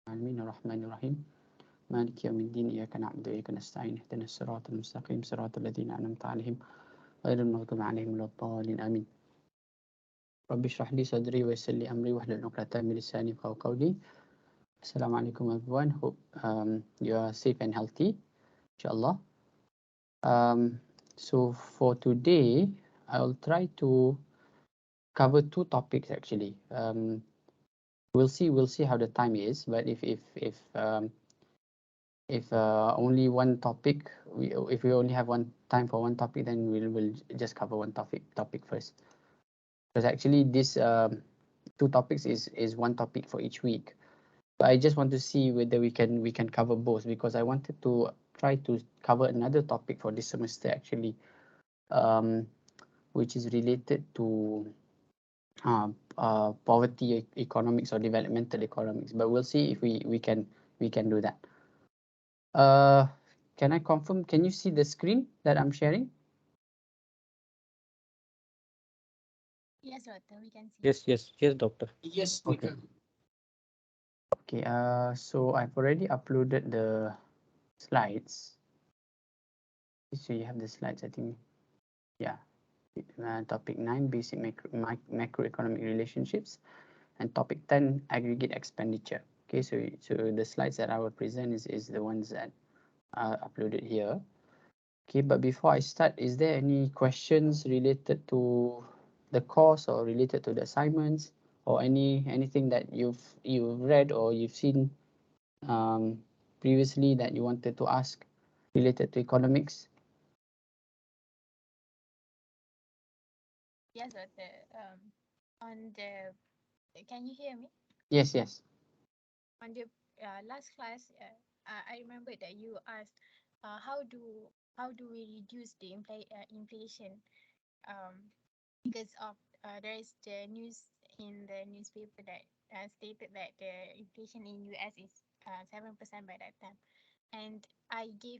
العالمين الرحمن الرحيم مالك يوم الدين إياك نعبد وإياك نستعين اهدنا الصراط المستقيم صراط الذين أنعمت عليهم غير المغضوب عليهم ولا الضالين آمين رب اشرح لي صدري ويسر لي أمري واحلل عقدة من لساني يفقهوا قولي. Assalamu alaikum everyone. Hope you are safe and healthy, inshallah. So for today, I'll try to cover two topics actually. We'll see how the time is, but if only one topic, if we only have one time for one topic, then we'll just cover one topic first. Because actually this two topics is one topic for each week. But I just want to see whether we can cover both, because I wanted to try to cover another topic for this semester actually, which is related to poverty economics or developmental economics. But we'll see if we can do that. Can I confirm? Can you see the screen that I'm sharing? Yes, doctor, we can see. Yes, doctor. Yes, we can. Okay. So I've already uploaded the slides. So you have the slides, I think. Yeah. Topic 9, basic macroeconomic relationships, and topic 10, aggregate expenditure. Okay. So the slides that I will present is the ones that are uploaded here. Okay, but before I start, is there any questions related to the course or related to the assignments, or anything that you've read or you've seen previously that you wanted to ask related to economics? Yes, doctor. On the, can you hear me? Yes. On the last class, I remember that you asked, how do we reduce the inflation? Because of there is the news in the newspaper that stated that the inflation in US is 7% by that time, and I gave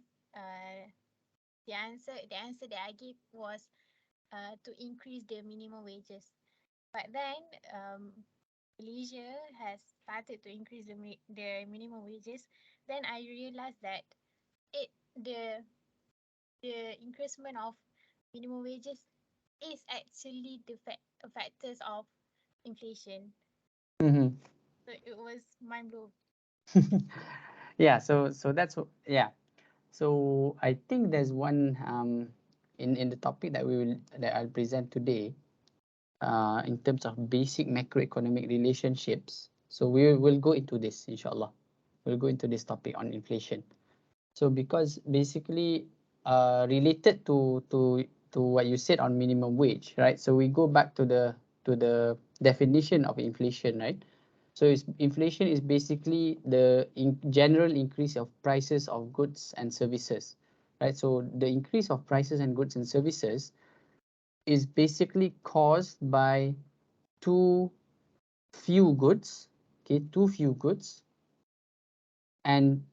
the answer. The answer that I gave was to increase the minimum wages. But then Malaysia has started to increase the minimum wages. Then I realized that it the increasement of minimum wages is actually the factors of inflation. Mm-hmm. So it was mind blowing. Yeah. So that's yeah. So I think there's one in the topic that I'll present today. In terms of basic macroeconomic relationships. So we will go into this, inshallah. We'll go into this topic on inflation. So because basically related to what you said on minimum wage, right? So we go back to the definition of inflation, right? So inflation is basically the general increase of prices of goods and services, right? So the increase of prices and goods and services is basically caused by too few goods, okay, too few goods, and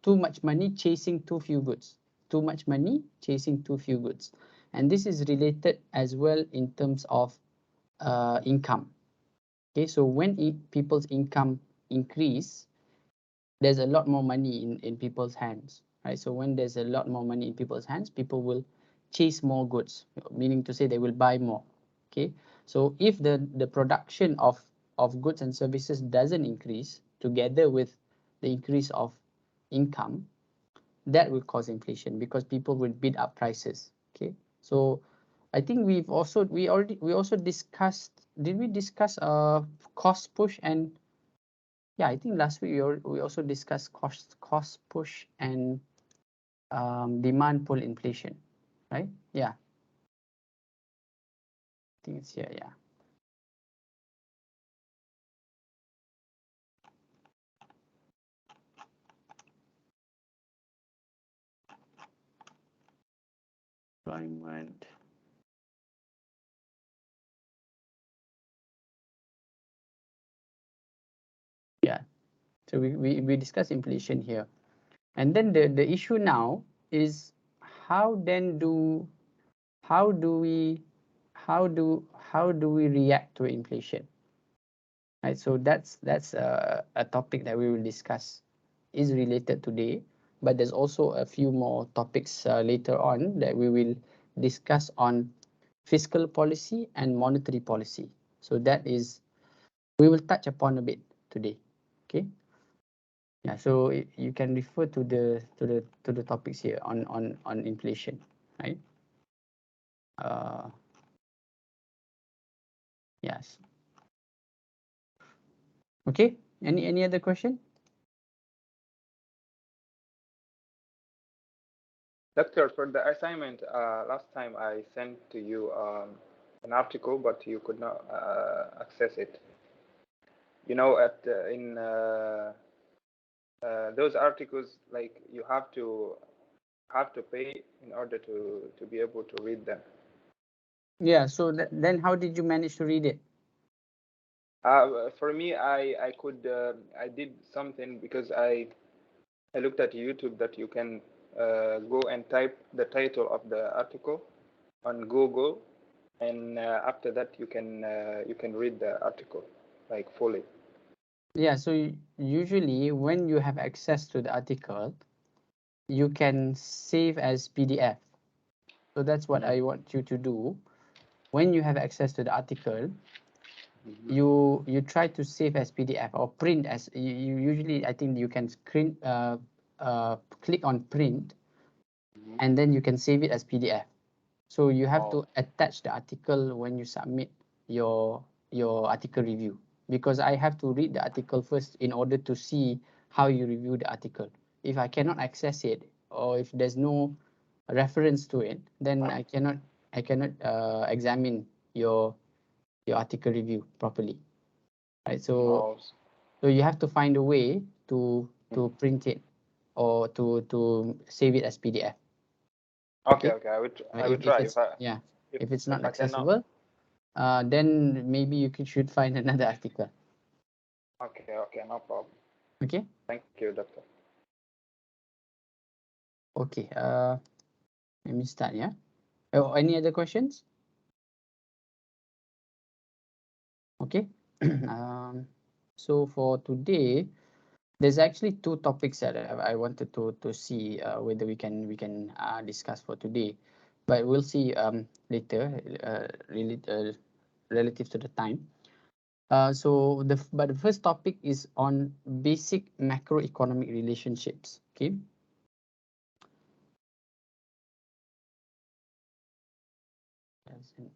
too much money chasing too few goods, and this is related as well in terms of income. Okay, so when people's income increase, there's a lot more money in people's hands, right? So when there's a lot more money in people's hands, people will chase more goods, meaning to say they will buy more. Okay, so if the production of goods and services doesn't increase together with the increase of income, that will cause inflation, because people will bid up prices. Okay, so I think we also discussed, did we discuss cost push? And yeah, I think last week we also discussed cost push and demand pull inflation, right? Yeah, I think it's here. Yeah. Employment. Yeah. So we discussed inflation here, and then the issue now is how then do how do we how do we react to inflation? right? So that's a topic that we will discuss, is related today, but there's also a few more topics later on that we will discuss on fiscal policy and monetary policy. So that is, we will touch upon a bit today. Okay. Yeah, so you can refer to the topics here on inflation, right? Uh, yes. Okay. Any other question? Doctor, for the assignment, last time I sent to you an article, but you could not access it. You know, in those articles, like you have to pay in order to be able to read them. Yeah. So then, how did you manage to read it? For me, I could I did something because I looked at YouTube that you can go and type the title of the article on Google, and after that you can read the article like fully. Yeah. So usually when you have access to the article, you can save as PDF. So that's what I want you to do. When you have access to the article, you try to save as PDF or print as you usually, I think you can screen click on print, and then you can save it as PDF. So you have to attach the article when you submit your article review, because I have to read the article first in order to see how you review the article. If I cannot access it, or if there's no reference to it, then I cannot examine your article review properly, right? So you have to find a way to print it or to save it as PDF. Okay, Okay. okay. I will If try. it's, yeah, if it's If not I cannot. accessible, then maybe you should find another article. Okay, okay, no problem. Okay. Thank you, doctor. Okay. Let me start. Yeah. Oh, any other questions? Okay. So for today, there's actually two topics that I wanted to see whether we can discuss for today, but we'll see later, really relative to the time. So the first topic is on basic macroeconomic relationships. Okay. Doesn't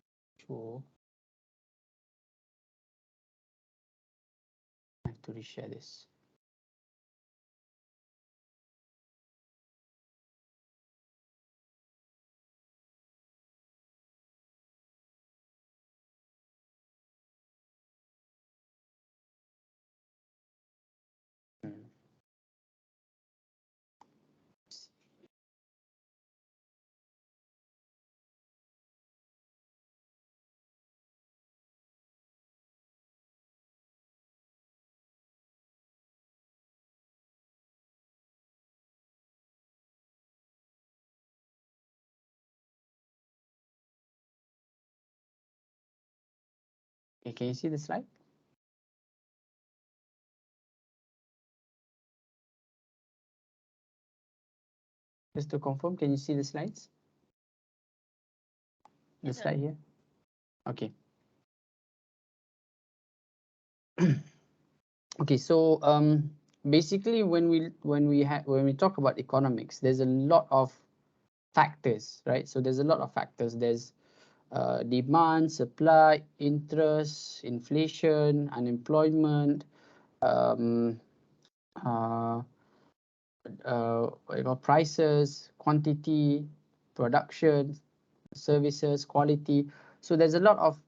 show. I have to reshare this. Hmm. Okay, can you see the slide? Just to confirm, can you see the slides? The Yes, sir. slide here. Okay. Okay. So basically, when we talk about economics, there's a lot of factors, right? So there's a lot of factors. There's demand, supply, interest, inflation, unemployment, um, uh, prices, quantity, production, services, quality. So there's a lot of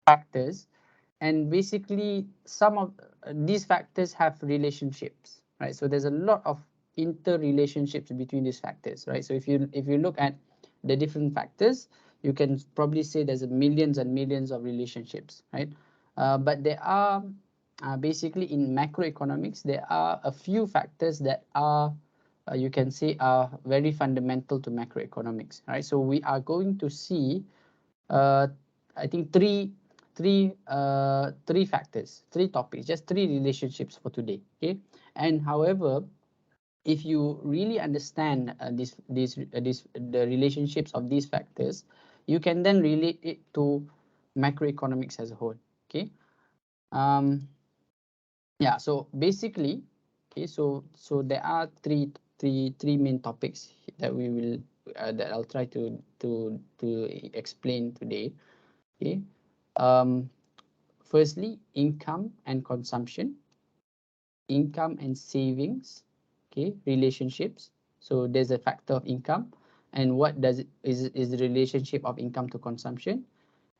factors, and basically some of these factors have relationships, right? So there's a lot of interrelationships between these factors, right? So if you look at the different factors, you can probably say there's millions and millions of relationships, right? But there are basically in macroeconomics, there are a few factors that are you can say are very fundamental to macroeconomics, right? So we are going to see I think three three factors, three topics, just three relationships for today. Okay, and however, if you really understand the relationships of these factors, you can then relate it to macroeconomics as a whole. Okay, yeah. So basically, okay, so there are three main topics that we will that I'll try to explain today. Okay, firstly, income and consumption, income and savings, okay, relationships. So there's a factor of income, and what does it is the relationship of income to consumption,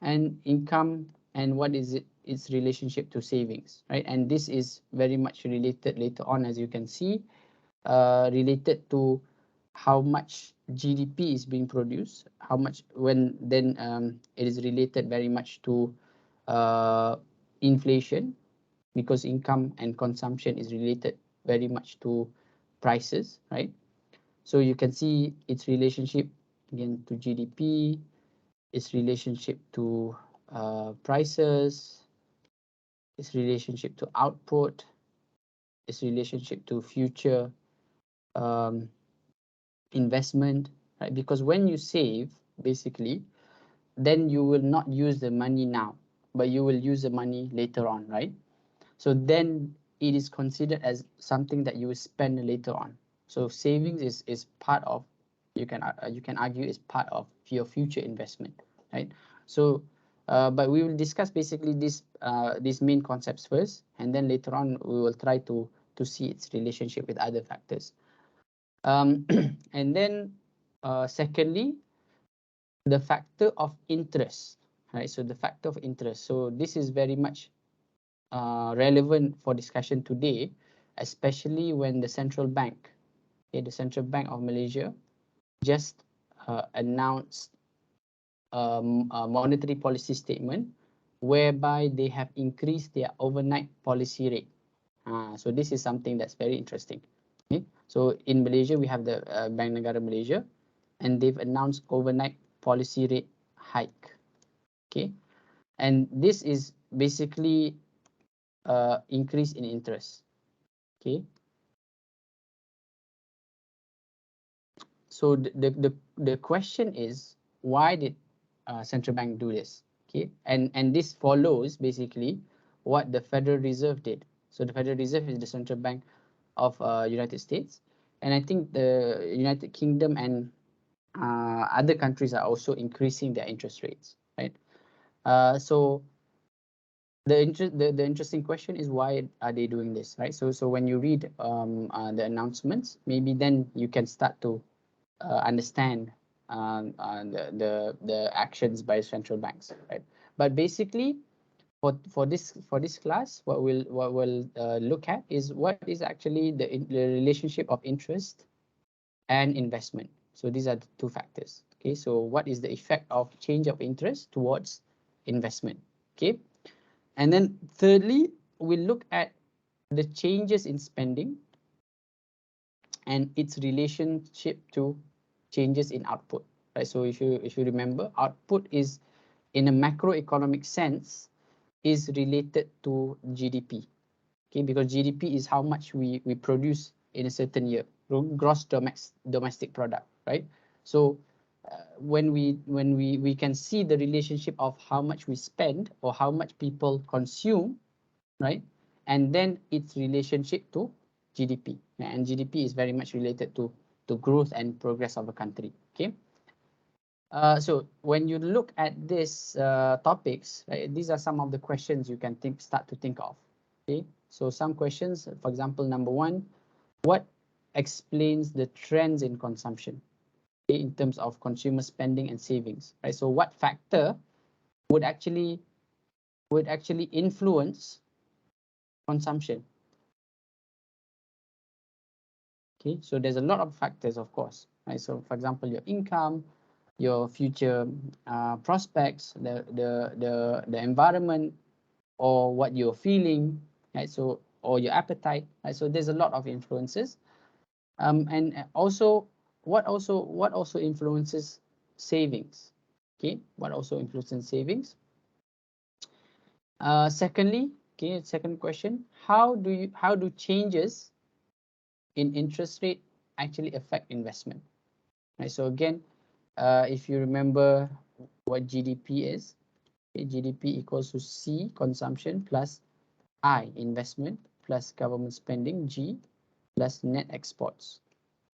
and income and what is its relationship to savings, right? And this is very much related later on, as you can see, related to how much GDP is being produced, how much when then it is related very much to inflation, because income and consumption is related very much to prices, right? So you can see its relationship again to GDP, its relationship to prices, its relationship to output, its relationship to future um, investment, right? Because when you save, basically, then you will not use the money now, but you will use the money later on, right? So then it is considered as something that you will spend later on. So savings is part of, you can argue, is part of your future investment, right? So but we will discuss basically these main concepts first, and then later on we will try to see its relationship with other factors. And then secondly, the factor of interest, right? So the factor of interest, so this is very much relevant for discussion today, especially when the central bank, okay, the Central Bank of Malaysia, just announced a monetary policy statement whereby they have increased their overnight policy rate. So this is something that's very interesting. Okay? So in Malaysia, we have the Bank Negara Malaysia, and they've announced overnight policy rate hike. Okay, and this is basically increase in interest. Okay, so the question is, why did central bank do this? Okay, and this follows basically what the Federal Reserve did. So the Federal Reserve is the central bank of United States, and I think the United Kingdom and other countries are also increasing their interest rates, right? So the interesting question is, why are they doing this, right? So when you read the announcements, maybe then you can start to understand the actions by central banks, right? But basically, for this class, what we'll look at is what is actually the relationship of interest and investment. So these are the two factors. Okay, so what is the effect of change of interest towards investment? Okay, and then thirdly, we look at the changes in spending and its relationship to changes in output, right? So if you remember, output is, in a macroeconomic sense, is related to GDP. Okay, because GDP is how much we produce in a certain year, gross domestic product, right? So when we can see the relationship of how much we spend or how much people consume, right? And then its relationship to GDP. And GDP is very much related to growth and progress of a country. Okay. So when you look at these topics, right, these are some of the questions you can start to think of. Okay. So some questions, for example, number one, what explains the trends in consumption, okay, in terms of consumer spending and savings, right? So what factor would actually influence consumption? Okay, so there's a lot of factors, of course, right? So for example, your income, your future prospects, the environment, or what you're feeling, right? So, or your appetite, right? So there's a lot of influences, and also what also influences savings? Okay, what also influences savings? Secondly, okay, second question, how do changes in interest rate actually affect investment? Right. So again, if you remember what GDP is, okay, GDP equals to C, consumption, plus I, investment, plus government spending, G, plus net exports.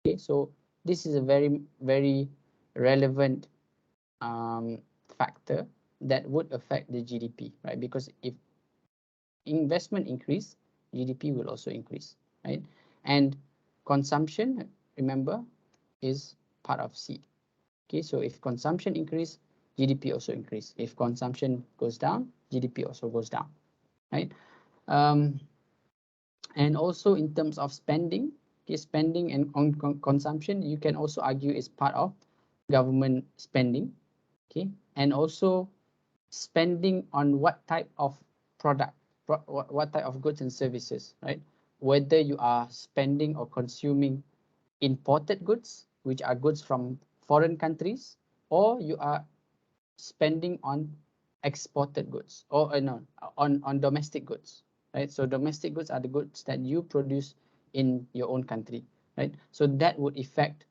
Okay, so this is a very relevant factor that would affect the GDP, right? Because if investment increase, GDP will also increase, right? And consumption, remember, is part of C. Okay, so if consumption increase, GDP also increase. If consumption goes down, GDP also goes down, right? Um, and also in terms of spending, okay, spending and on consumption, you can also argue is part of government spending, okay, and also spending on what type of product, what type of goods and services, right? Whether you are spending or consuming imported goods, which are goods from foreign countries, or you are spending on exported goods, or no, on domestic goods, right? So domestic goods are the goods that you produce in your own country, right? So that would affect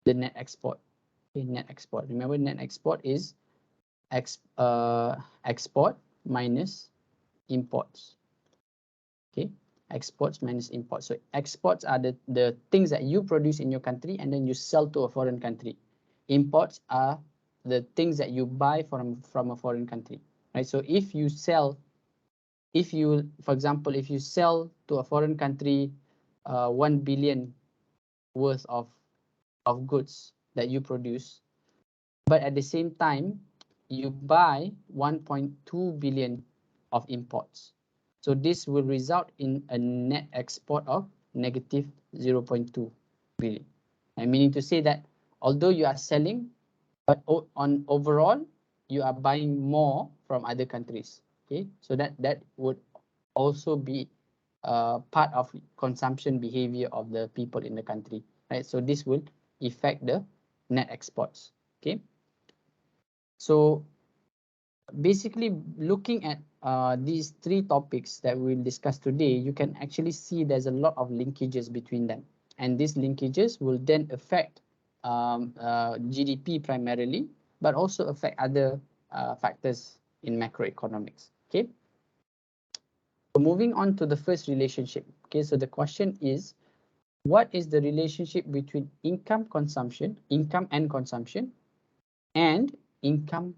the net export. Okay, net export, remember, net export is export minus imports. Okay, exports minus imports. So exports are the things that you produce in your country and then you sell to a foreign country. Imports are the things that you buy from a foreign country, right? So if you sell, if you, for example, if you sell to a foreign country 1 billion worth of goods that you produce, but at the same time you buy 1.2 billion of imports, so this will result in a net export of negative 0.2 billion, and meaning to say that although you are selling, but on overall you are buying more from other countries. Okay, so that would also be part of consumption behavior of the people in the country, right? So this will affect the net exports. Okay, so basically looking at these three topics that we'll discuss today, you can actually see there's a lot of linkages between them, and these linkages will then affect GDP primarily, but also affect other factors in macroeconomics. Okay, so moving on to the first relationship. Okay, so the question is, what is the relationship between income and consumption, and income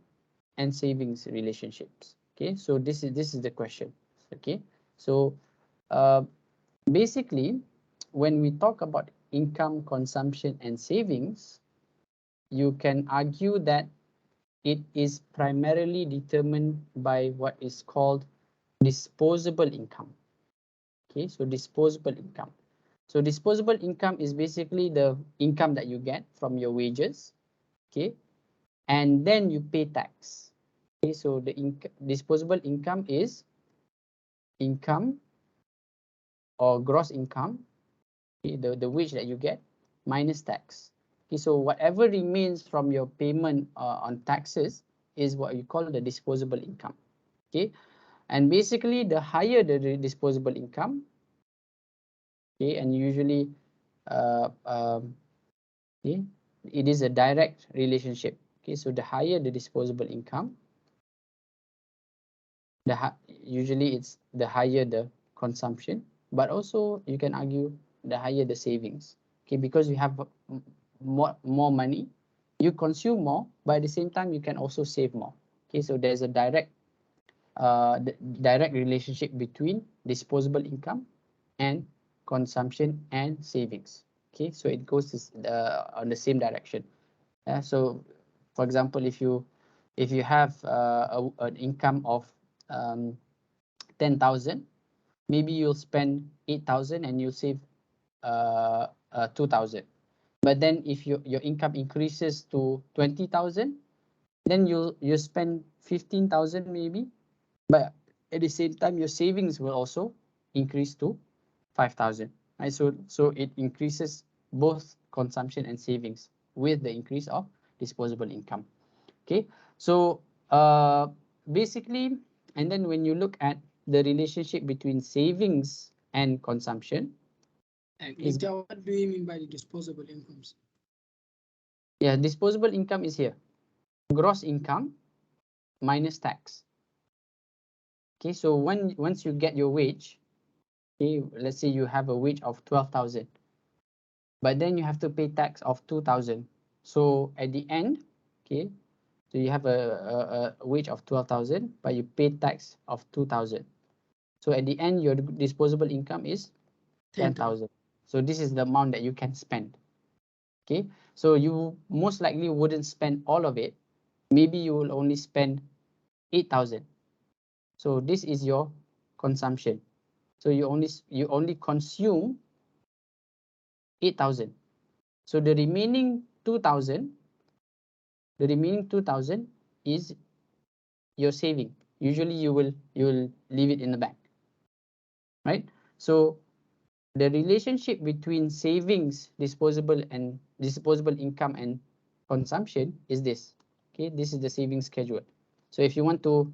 and savings relationships? Okay, so this is the question. Okay, so uh, basically when we talk about income, consumption and savings, you can argue that it is primarily determined by what is called disposable income. Okay, so disposable income. So disposable income is basically the income that you get from your wages, okay, and then you pay tax. Okay, so the disposable income is income or gross income, okay, the wage that you get minus tax. Okay, so whatever remains from your payment on taxes is what you call the disposable income. Okay, and basically the higher the disposable income, okay, and usually okay, it is a direct relationship. Okay, so the higher the disposable income, usually it's the higher the consumption, but also you can argue the higher the savings. Okay, because you have more money, you consume more, but at the same time you can also save more. Okay, so there's a direct relationship between disposable income and consumption and savings. Okay, so it goes on the same direction. So for example, if you have an income of 10,000, maybe you'll spend 8,000 and you'll save 2,000. But then if your income increases to 20,000, then you spend 15,000 maybe, but at the same time your savings will also increase to 5,000, right? So it increases both consumption and savings with the increase of disposable income. Okay, so basically And then when you look at the relationship between savings and consumption, What do you mean by the disposable incomes? Yeah, disposable income is here. Gross income minus tax. Okay, so once you get your wage, okay, let's say you have a wage of 12,000, but then you have to pay tax of 2,000. So at the end, okay, so you have a wage of 12,000, but you pay tax of 2,000. So at the end, your disposable income is 10,000. So this is the amount that you can spend. Okay, so you most likely wouldn't spend all of it. Maybe you will only spend 8,000. So this is your consumption. So you only consume 8,000. So the remaining 2,000, is your saving. Usually you will leave it in the bank, right? So the relationship between savings, disposable income and consumption is this. Okay, this is the saving schedule. So if you want to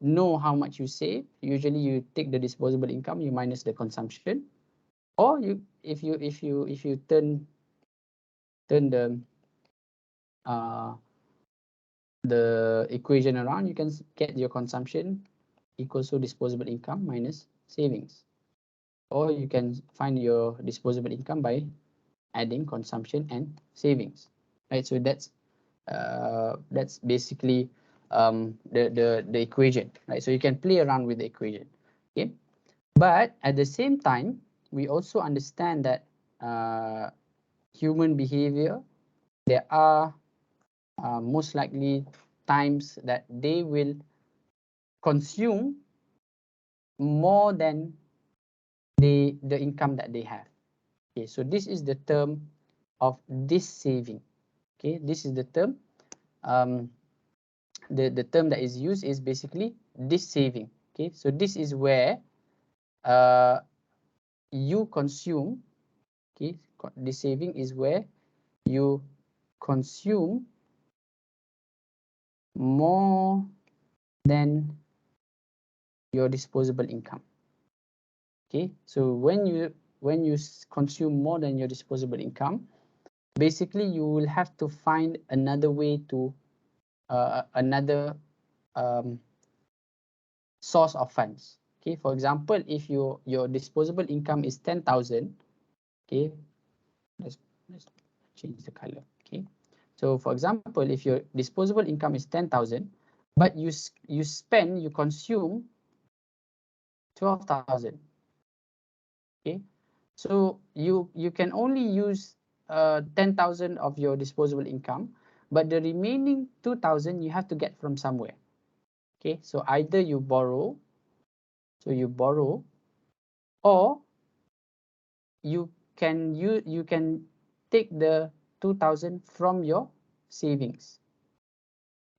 know how much you save, usually you take the disposable income, you minus the consumption, or if you turn uh, the equation around, you can get your consumption equals to disposable income minus savings, or you can find your disposable income by adding consumption and savings, right? So that's basically the equation, right? So you can play around with the equation, okay? But at the same time, we also understand that human behavior, there are most likely times that they will consume more than the income that they have. Okay, so this is the term of this saving. Okay, this is the term. The term that is used is basically this saving. Okay, so this is where you consume. Okay, this saving is where you consume more than your disposable income. Okay, so when you consume more than your disposable income, basically you will have to find another way to another source of funds. Okay, for example, if your disposable income is 10,000, okay, let's change the color. Okay, so for example, if your disposable income is 10,000, but you consume 12,000. Okay, so you can only use 10,000 of your disposable income, but the remaining 2,000 you have to get from somewhere. Okay, so either you borrow, or you can take the 2,000 from your savings.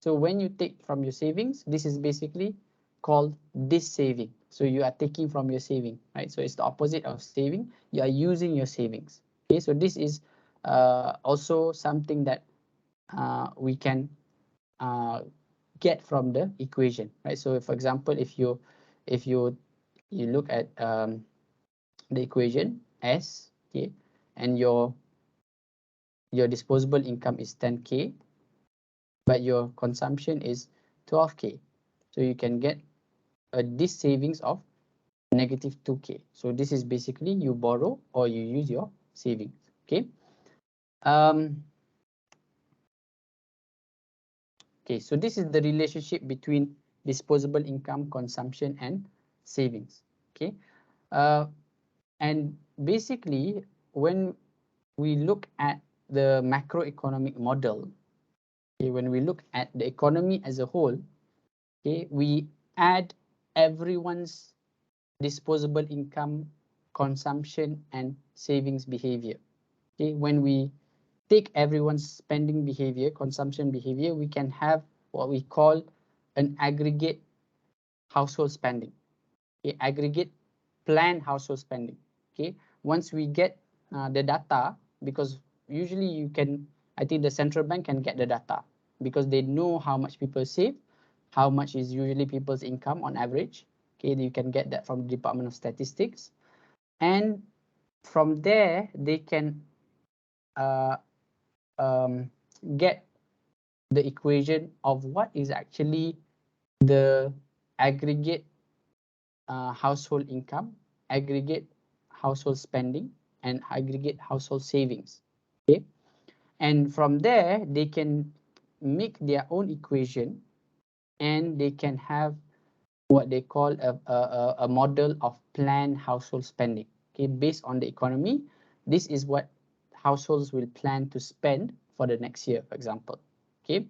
So when you take from your savings, this is basically called this saving. So you are taking from your saving, right? So it's the opposite of saving. You are using your savings. Okay, so this is also something that we can get from the equation, right? So for example, if you look at the equation S, okay, and your disposable income is 10K, but your consumption is 12K, so you can get this savings of negative 2K. So this is basically you borrow or you use your savings. Okay. Okay, so this is the relationship between disposable income, consumption, and savings. Okay, and basically when we look at the macroeconomic model, okay, when we look at the economy as a whole, okay, we add everyone's disposable income, consumption, and savings behavior. Okay, when we take everyone's spending behavior, consumption behavior, we can have what we call an aggregate household spending. Okay, aggregate planned household spending. Okay, once we get the data, because usually I think the central bank can get the data because they know how much people save how much is usually people's income on average. Okay, you can get that from the Department of Statistics, and from there they can get the equation of what is actually the aggregate household income, aggregate household spending, and aggregate household savings. Okay, and from there they can make their own equation, and they can have what they call a model of planned household spending. Okay, based on the economy, this is what households will plan to spend for the next year, for example. Okay,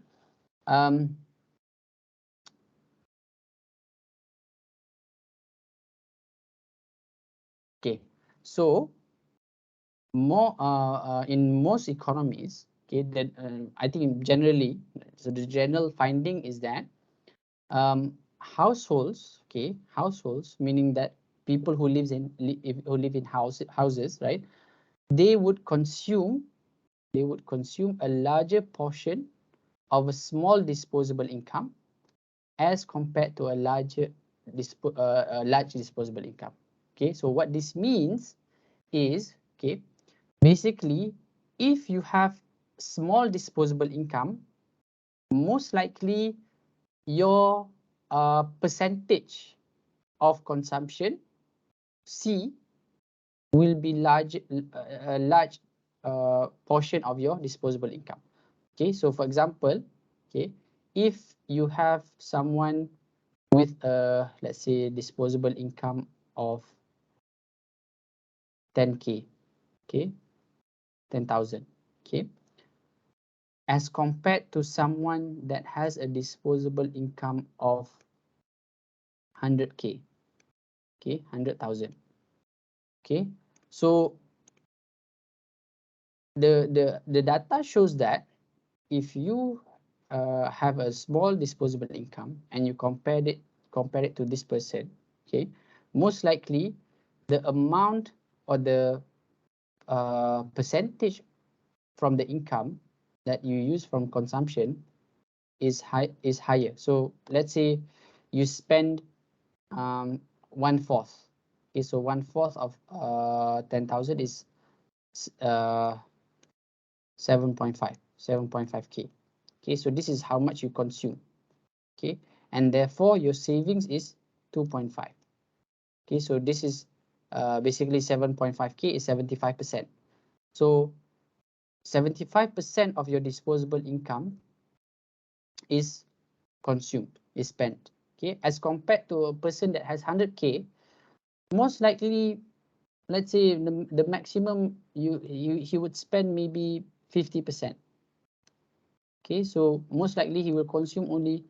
um, okay, so more in most economies, okay, that I think generally, so the general finding is that households, okay, households meaning that people who live in houses, right? They would consume a larger portion of a small disposable income as compared to a large disposable income. Okay, so what this means is, okay, basically, if you have small disposable income, most likely your percentage of consumption C will be a large portion of your disposable income. Okay, so for example, okay, if you have someone with a, let's say, disposable income of 10K, okay, 10,000, okay, as compared to someone that has a disposable income of 100K, okay, 100,000, okay. So the data shows that if you have a small disposable income and you compare it to this person, okay, most likely the amount or the percentage from the income that you use from consumption is higher. So let's say you spend 1/4. Okay, so 1/4 of 10,000 is uh, 7.5K. Okay, so this is how much you consume. Okay, and therefore your savings is 2.5. Okay, so this is basically 7.5K is 75%. So 75% of your disposable income is consumed, is spent. Okay, as compared to a person that has 100K, most likely, let's say the maximum he would spend maybe 50%. Okay, so most likely he will consume only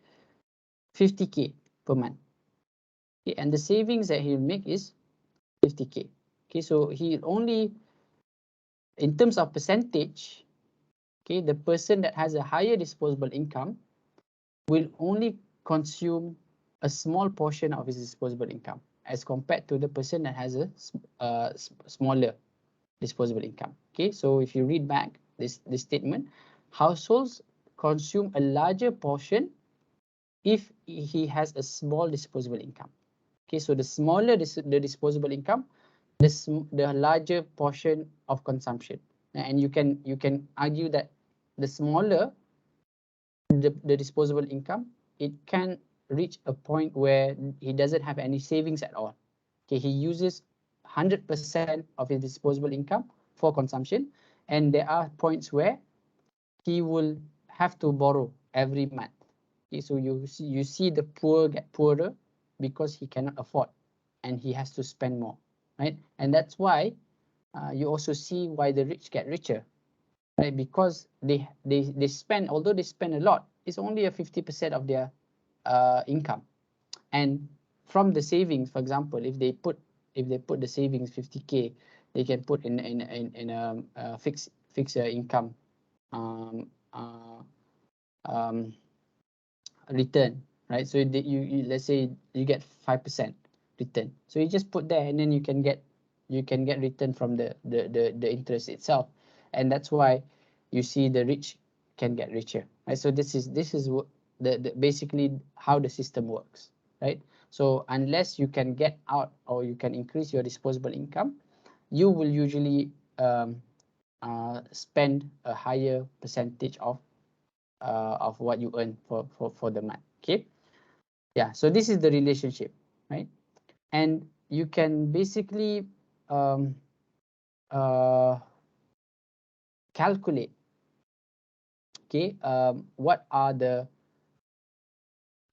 50K per month. Okay, and the savings that he'll make is 50K. Okay, so he only, in terms of percentage, okay, the person that has a higher disposable income will only consume a small portion of his disposable income as compared to the person that has a smaller disposable income. Okay, so if you read back this statement, households consume a larger portion if he has a small disposable income. Okay, so the smaller the disposable income, the larger portion of consumption, and you can argue that the smaller the disposable income, it can reach a point where he doesn't have any savings at all. Okay, he uses 100% of his disposable income for consumption, and there are points where he will have to borrow every month. Okay, so you see the poor get poorer because he cannot afford, and he has to spend more, right? And that's why you also see why the rich get richer, right? Because they spend, although they spend a lot, it's only a 50% of their income. And from the savings, for example, if they put the savings 50K, they can put in a fixed income um, uh, um, return, right? So you let's say you get 5% return, so you just put there, and then you can get return from the interest itself. And that's why you see the rich can get richer, right? So this is basically how the system works, right? So unless you can get out or you can increase your disposable income, you will usually spend a higher percentage of what you earn for the month. Okay, yeah. So this is the relationship, right? And you can basically calculate, okay, what are the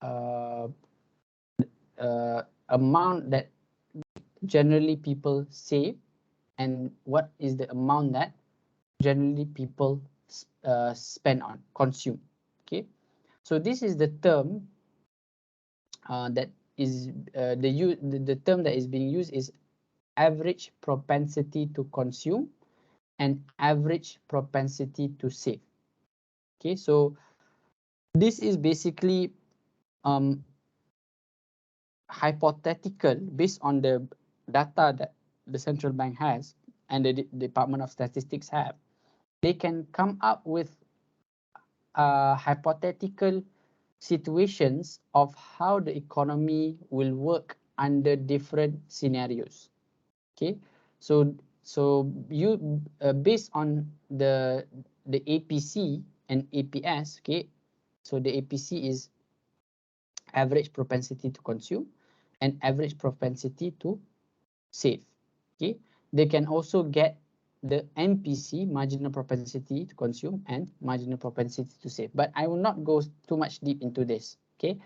uh, amount that generally people save, and what is the amount that generally people spend on, consume. Okay, so this is the term that is the term that is being used is average propensity to consume and average propensity to save. Okay, so this is basically hypothetical based on the data that the central bank has and the Department of Statistics have. They can come up with hypothetical situations of how the economy will work under different scenarios. Okay, so you based on the APC and APS. Okay, so the APC is average propensity to consume and average propensity to save. Okay, they can also get the MPC, marginal propensity to consume, and marginal propensity to save. But I will not go too much deep into this. Okay,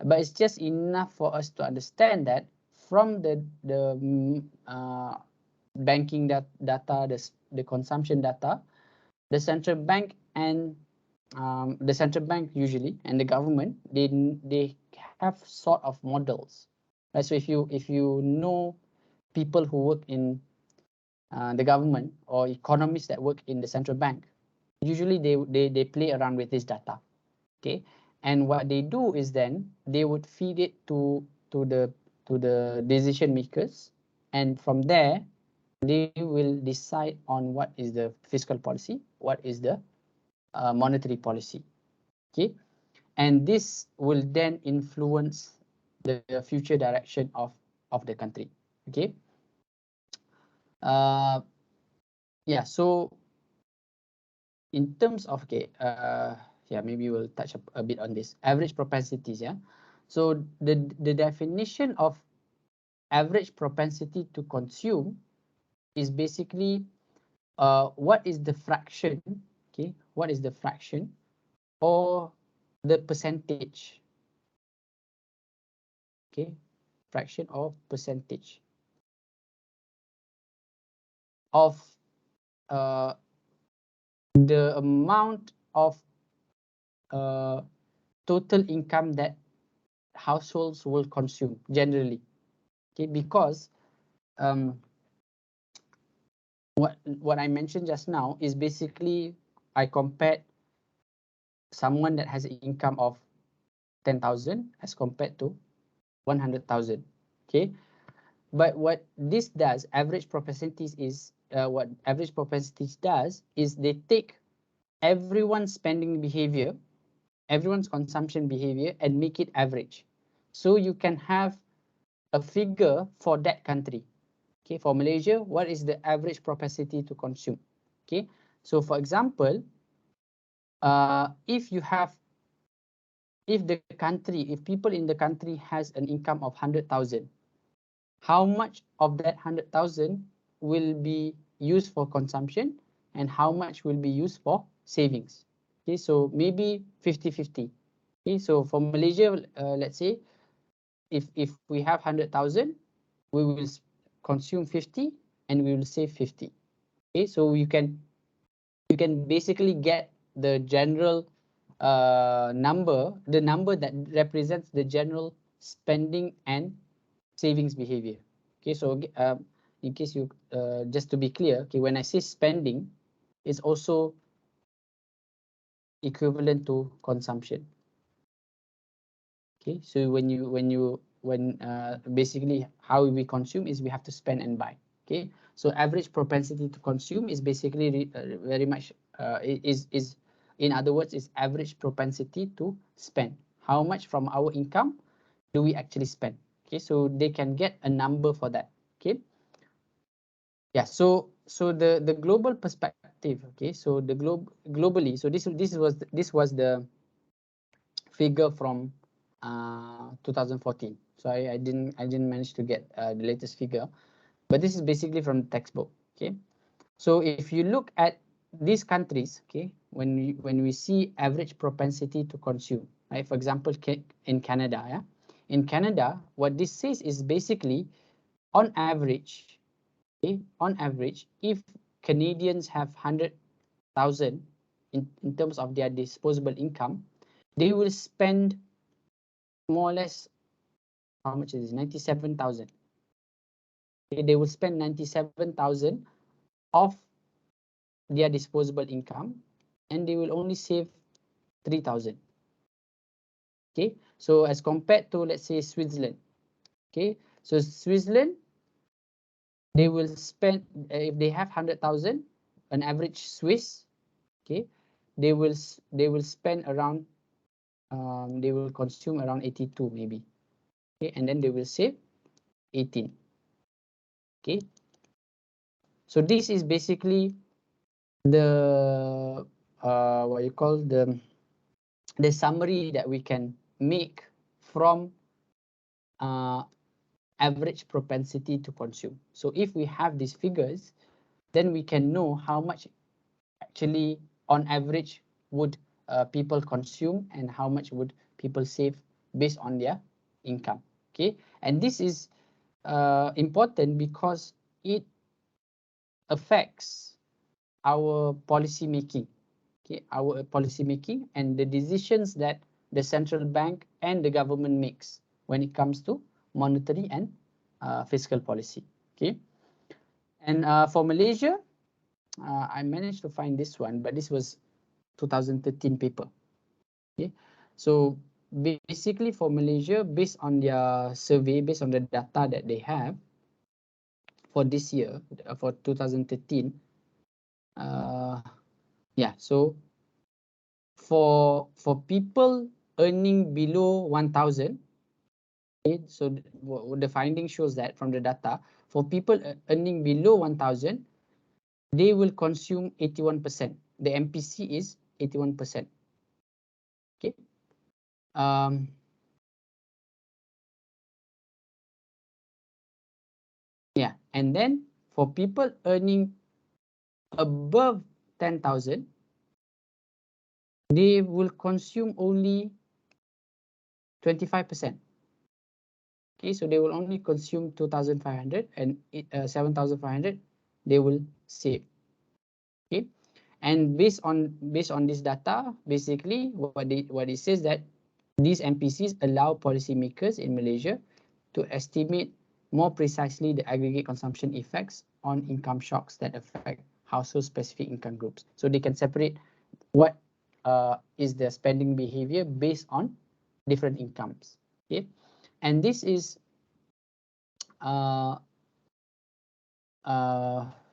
but it's just enough for us to understand that from the banking data, the consumption data, the central bank and the central bank usually and the government, they have sort of models, right? So if you know people who work in the government or economists that work in the central bank, usually they play around with this data. Okay, and what they do is then they would feed it to the decision makers, and from there they will decide on what is the fiscal policy, what is the monetary policy. Okay, and this will then influence the future direction of the country. Okay, yeah. So in terms of yeah, maybe we'll touch a bit on this average propensities. Yeah, so the definition of average propensity to consume is basically what is the fraction, okay, what is the fraction or the percentage, okay, fraction or percentage of uh, the amount of total income that households will consume generally. Okay, because what I mentioned just now is basically I compared someone that has an income of 10,000 as compared to 100,000. Okay, but what this does, average propensities is what average propensities does is they take everyone's spending behavior, everyone's consumption behavior, and make it average. So you can have a figure for that country. Okay, for Malaysia, what is the average propensity to consume? Okay, so for example, if if people in the country has an income of 100,000, how much of that 100,000 will be used for consumption and how much will be used for savings? Okay, so maybe 50-50. Okay, so for Malaysia, let's say if we have 100,000, we will consume 50 and we will save 50. Okay, so you can basically get the general number, the number that represents the general spending and savings behavior. Okay, so in case you just to be clear, okay, when I say spending, it's also equivalent to consumption. Okay, so when basically how we consume is we have to spend and buy. Okay, so average propensity to consume is basically very much is in other words is average propensity to spend. how much from our income do we actually spend. Okay, so they can get a number for that. Okay, yeah. So the global perspective. Okay, so the globally. So this was the figure from 2014. So I didn't manage to get the latest figure, but this is basically from the textbook. Okay, so if you look at these countries, okay, when we see average propensity to consume, right? For example, in Canada, yeah, in Canada, what this says is basically, on average, okay, on average, if Canadians have 100,000 in terms of their disposable income, they will spend more or less, how much is this? 97,000. Okay, they will spend 97,000 of their disposable income, and they will only save 3,000. Okay, so as compared to, let's say, Switzerland. Okay, so Switzerland, they will spend, if they have 100,000, an average Swiss, okay, they will spend around, they will consume around 82 maybe. Okay, and then they will save 18. Okay, so this is basically the what you call the summary that we can make from average propensity to consume. So if we have these figures, then we can know how much actually on average would people consume and how much would people save based on their income. Okay, and this is important because it affects our policy making. Okay, our policy making and the decisions that the central bank and the government makes when it comes to monetary and fiscal policy. Okay, and for Malaysia, I managed to find this one, but this was 2013 paper. Okay, so basically for Malaysia, based on their survey, based on the data that they have for this year, for 2013, yeah, so for people earning below 1,000, okay, so the finding shows that from the data, for people earning below 1,000, they will consume 81%. The MPC is 81%. Okay. Yeah, and then for people earning above 10,000, they will consume only 25%. Okay, so they will only consume 2,500, and 7,500 they will save. Okay, and based on this data, basically what it says that these MPCs allow policymakers in Malaysia to estimate more precisely the aggregate consumption effects on income shocks that affect household specific income groups. So they can separate what is their spending behavior based on different incomes. Okay, and this is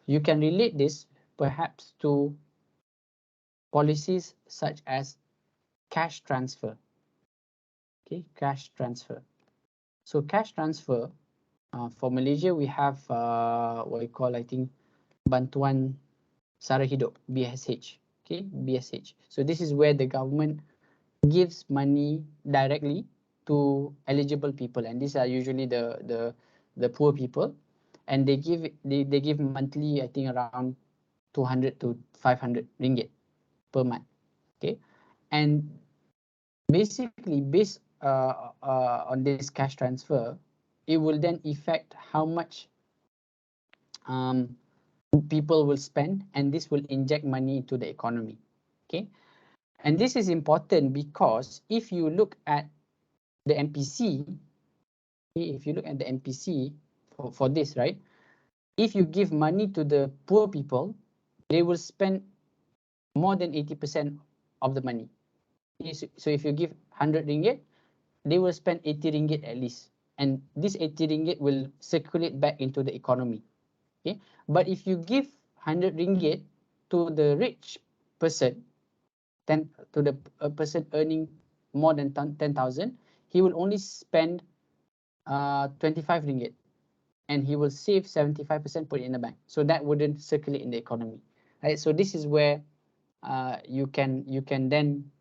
you can relate this perhaps to policies such as cash transfer. Okay, cash transfer. So cash transfer, for Malaysia, we have what we call, I think, Bantuan Sara Hidup, BSH. Okay, BSH. So this is where the government gives money directly to eligible people, and these are usually the poor people, and they give monthly, I think, around 200 to 500 ringgit per month. Okay, and basically based on this cash transfer, it will then affect how much people will spend, and this will inject money into the economy. Okay, and this is important because if you look at the MPC, if you look at the MPC for this, right, if you give money to the poor people, they will spend more than 80% of the money. So if you give 100 ringgit, they will spend 80 ringgit at least, and this 80 ringgit will circulate back into the economy. Okay, but if you give 100 ringgit to the rich person, then to the person earning more than 10,000, he will only spend 25 ringgit, and he will save 75% put it in the bank. So that wouldn't circulate in the economy, right? So this is where you can then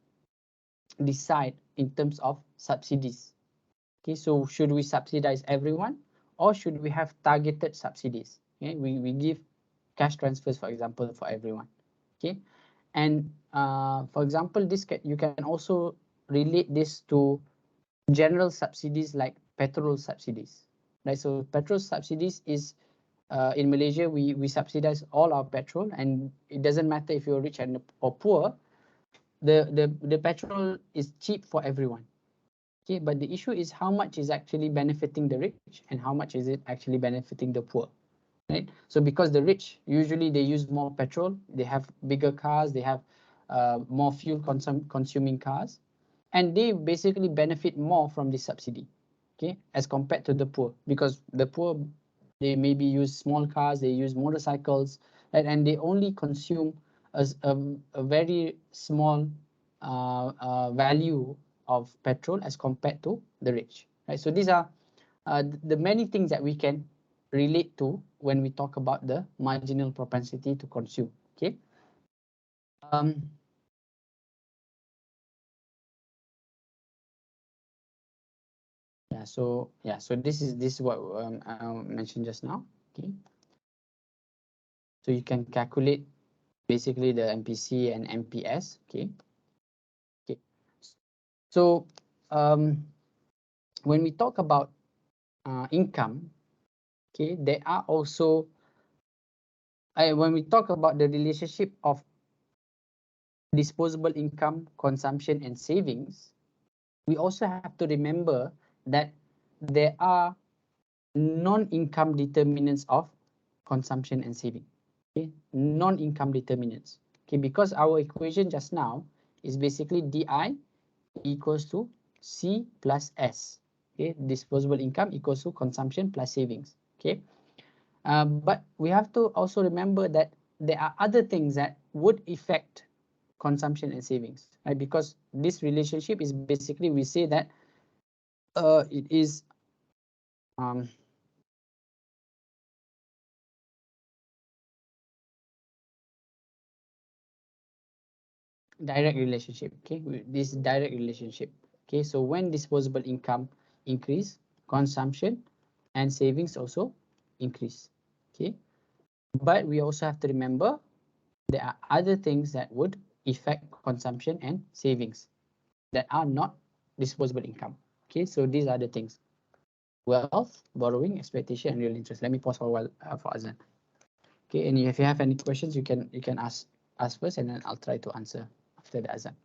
decide in terms of subsidies. Okay, so should we subsidize everyone, or should we have targeted subsidies? Okay, we give cash transfers, for example, for everyone. Okay, and for example, you can also relate this to general subsidies like petrol subsidies, right? So petrol subsidies is in Malaysia, we subsidize all our petrol, and it doesn't matter if you're rich or poor. The petrol is cheap for everyone. Okay, but the issue is how much is actually benefiting the rich and how much is it actually benefiting the poor, right? So because the rich, usually they use more petrol, they have bigger cars, they have more fuel consuming cars, and they basically benefit more from the subsidy, okay, as compared to the poor, because the poor, they maybe use small cars, they use motorcycles, right? And they only consume a very small value of petrol as compared to the rich, right? So these are the many things that we can relate to when we talk about the marginal propensity to consume. Okay. Um, so this is what I mentioned just now. Okay. So you can calculate basically the MPC and MPS. Okay. Okay. So when we talk about income, okay, there are also when we talk about the relationship of disposable income, consumption, and savings, we also have to remember that there are non-income determinants of consumption and saving. Okay, non-income determinants. Okay, because our equation just now is basically DI equals to C plus S. Okay, disposable income equals to consumption plus savings. Okay, but we have to also remember that there are other things that would affect consumption and savings, right? Because this relationship is basically, we say that it is um, direct relationship. Okay, this direct relationship. Okay, so when disposable income increase, consumption and savings also increase. Okay, but we also have to remember there are other things that would affect consumption and savings that are not disposable income. Okay, so these are the things: wealth, borrowing, expectation, and real interest. Let me pause for a while for Azan. Okay, and if you have any questions, you can ask first, and then I'll try to answer after the Azan.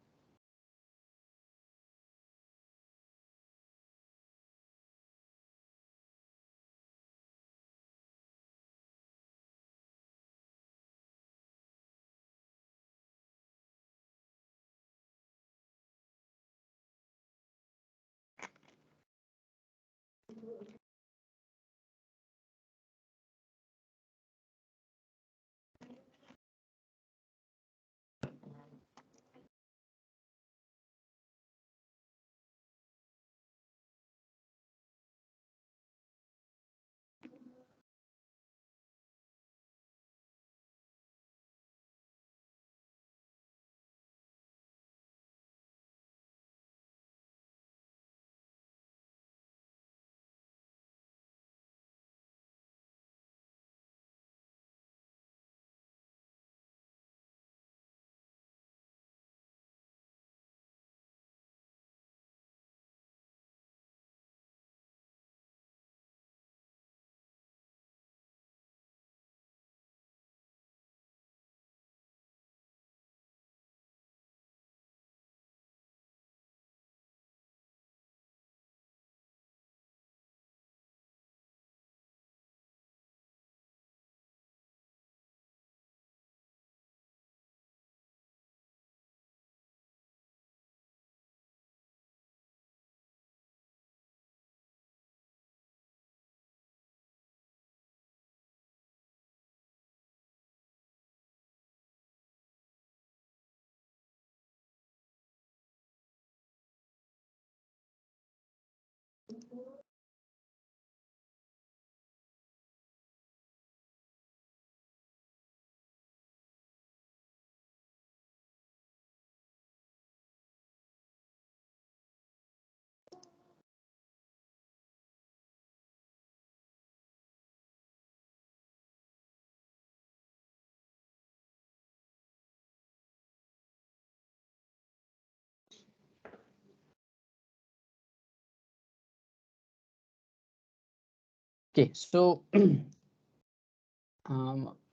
Okay, so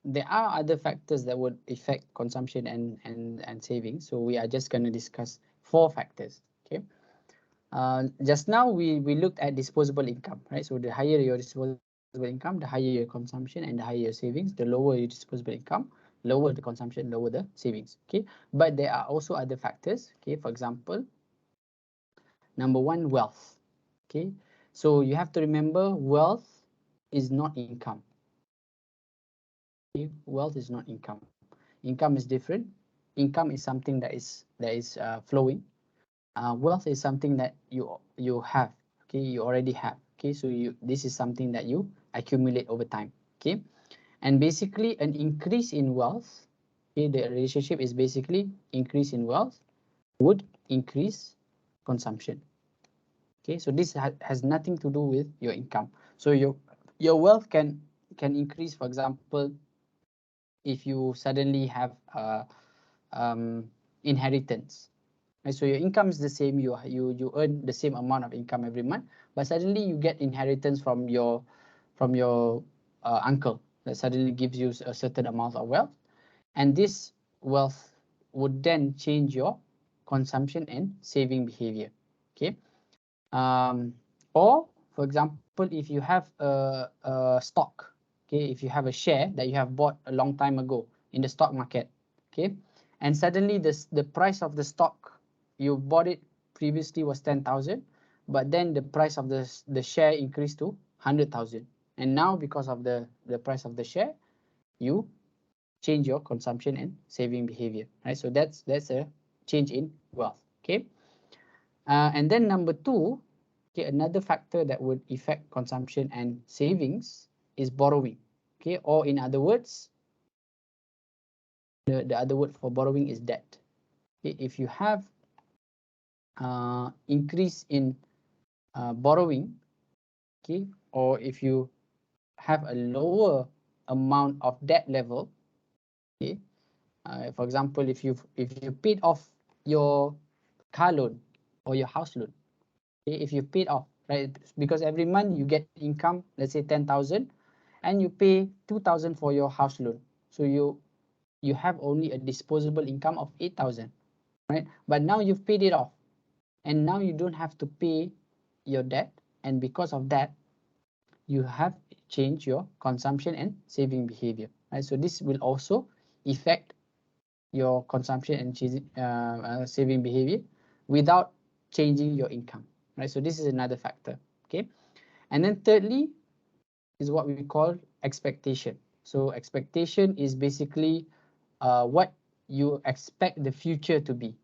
there are other factors that would affect consumption and savings. So we are just going to discuss 4 factors. Okay. Just now we looked at disposable income, right? So the higher your disposable income, the higher your consumption and the higher your savings. The lower your disposable income, lower the consumption, lower the savings. Okay. But there are also other factors. Okay. For example, number 1, wealth. Okay. So you have to remember wealth is not income. Okay? Wealth is not income. Income is different. Income is something that is flowing. Wealth is something that you have. Okay, you already have. Okay, so this is something that you accumulate over time. Okay, and basically an increase in wealth. Okay, the relationship is basically increase in wealth would increase consumption. Okay, so this has nothing to do with your income. So your wealth can increase. For example, if you suddenly have inheritance, right? So your income is the same, you earn the same amount of income every month, but suddenly you get inheritance from your uncle that suddenly gives you a certain amount of wealth, and this wealth would then change your consumption and saving behavior. Okay. Or for example, if you have a stock, okay, if you have a share that you have bought a long time ago in the stock market, okay, and suddenly the price of the stock you bought it previously was 10,000, but then the price of the share increased to 100,000, and now because of the price of the share, you change your consumption and saving behavior, right? So that's a change in wealth. Okay. And then number 2, okay, another factor that would affect consumption and savings is borrowing. Okay, or in other words, the other word for borrowing is debt. Okay, if you have increase in borrowing, okay, or if you have a lower amount of debt level, okay, for example, if you paid off your car loan or your house loan, okay, if you paid off, right, because every month you get income, let's say 10,000, and you pay 2,000 for your house loan, so you have only a disposable income of 8,000, right? But now you've paid it off, and now you don't have to pay your debt, and because of that, you have changed your consumption and saving behavior, right? So this will also affect your consumption and saving behavior without changing your income, right? So this is another factor. Okay. And then thirdly is what we call expectation. So expectation is basically what you expect the future to be.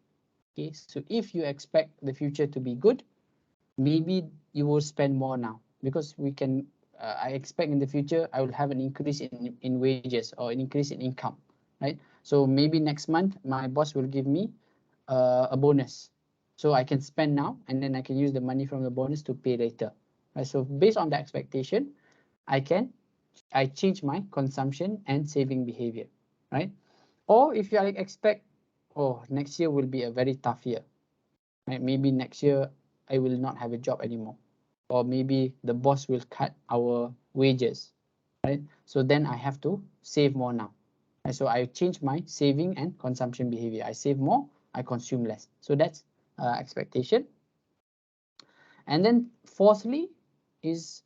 Okay, so if you expect the future to be good, maybe you will spend more now, because we can I expect in the future I will have an increase in wages or an increase in income, right? So maybe next month my boss will give me a bonus, so I can spend now and then I can use the money from the bonus to pay later, right? So based on the expectation, I change my consumption and saving behavior, right? Or if you expect, oh, next year will be a very tough year, right? Maybe next year I will not have a job anymore, or maybe the boss will cut our wages, right? So then I have to save more now, right? So I change my saving and consumption behavior. I save more, I consume less. So that's expectation. And then fourthly is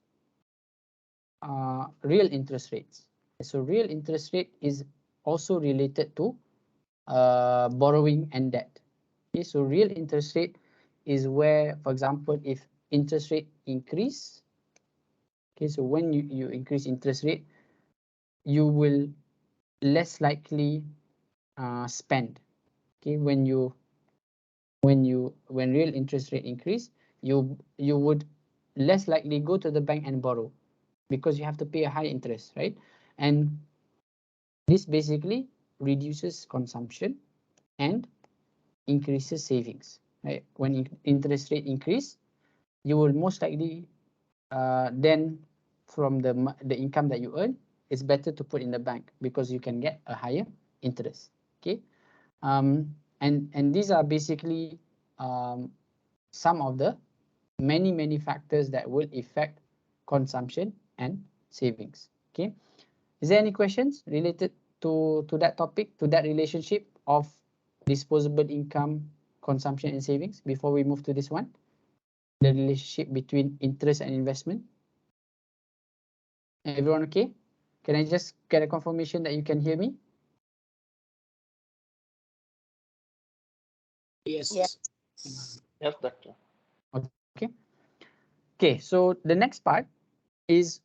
real interest rates. So real interest rate is also related to borrowing and debt. Okay, so real interest rate is where, for example, if interest rate increase, okay, so when you increase interest rate, you will less likely spend. Okay, when real interest rate increase, you would less likely go to the bank and borrow because you have to pay a high interest, right? And this basically reduces consumption and increases savings, right? When interest rate increase, you will most likely then from the income that you earn, it's better to put in the bank because you can get a higher interest. Okay, and these are basically some of the many factors that will affect consumption and savings. Okay, is there any questions related to that topic, to that relationship of disposable income, consumption and savings before we move to this one, the relationship between interest and investment? Everyone okay? Can I just get a confirmation that you can hear me? Yes. Yes. Yes, doctor. Okay. Okay, so the next part is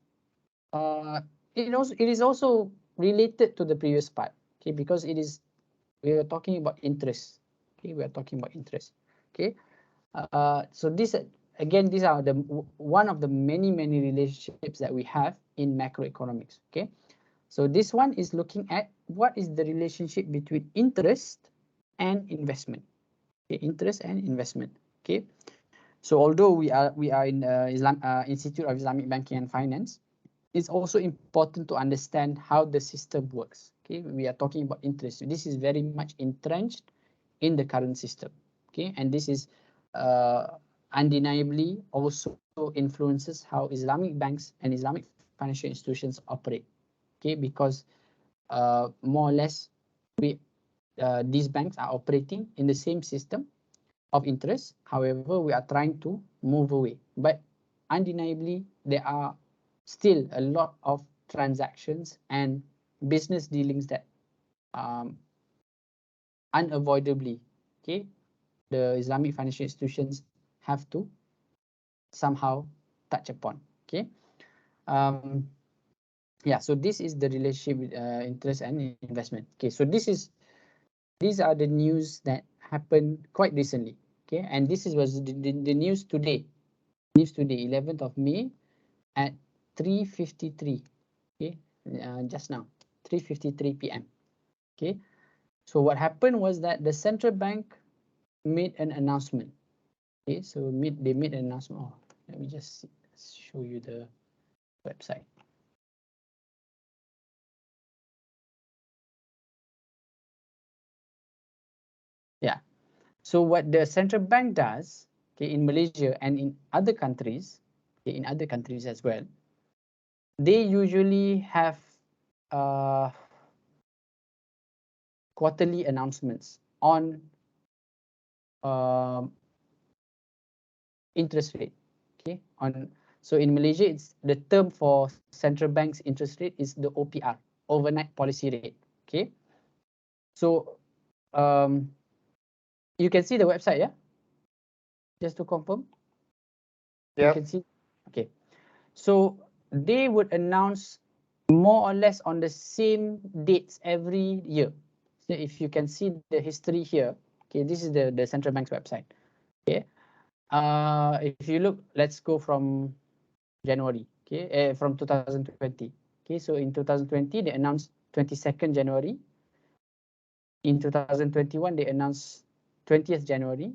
it is also related to the previous part. Okay, because we are talking about interest. Okay, we are talking about interest. Okay, so this again, these are the one of the many relationships that we have in macroeconomics. Okay, so this one is looking at what is the relationship between interest and investment. Okay, interest and investment. Okay, so although we are in Institute of Islamic Banking and Finance, it's also important to understand how the system works. Okay, we are talking about interest. This is very much entrenched in the current system. Okay, and this is undeniably also influences how Islamic banks and Islamic financial institutions operate. Okay, because more or less these banks are operating in the same system of interest. However, we are trying to move away, but undeniably there are still a lot of transactions and business dealings that unavoidably, okay, the Islamic financial institutions have to somehow touch upon. Okay, um, yeah. So this is the relationship with interest and investment. Okay, so these are the news that happened quite recently. Okay, and was the news today. News today, 11th of May at 3:53. Okay, just now, 3:53 p.m. Okay, so what happened was that the central bank made an announcement. Okay, so they made an announcement. Oh, let me just show you the website. Yeah. So what the central bank does, okay, in Malaysia and in other countries, okay, in other countries as well, they usually have quarterly announcements on interest rate. Okay, so in Malaysia, it's the term for central bank's interest rate is the OPR, overnight policy rate. Okay, so you can see the website, yeah. Just to confirm, Yeah. you can see. Okay, so they would announce more or less on the same dates every year. So if you can see the history here, okay, this is the central bank's website. Okay, if you look, let's go from January, okay, from 2020. Okay, so in 2020 they announced 22nd January. In 2021 they announced 20th January.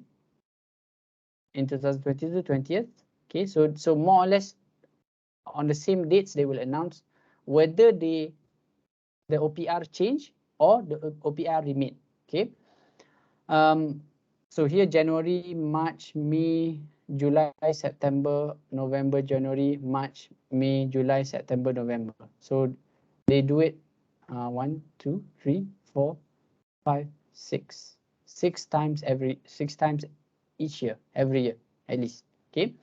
In 2022 20th. Okay, so more or less on the same dates they will announce whether the OPR change or the OPR remain. Okay, so here January, March, May, July, September, November, January, March, May, July, September, November. So they do it 1, 2, 3, 4, 5, 6. 6 times each year, every year at least. Okay.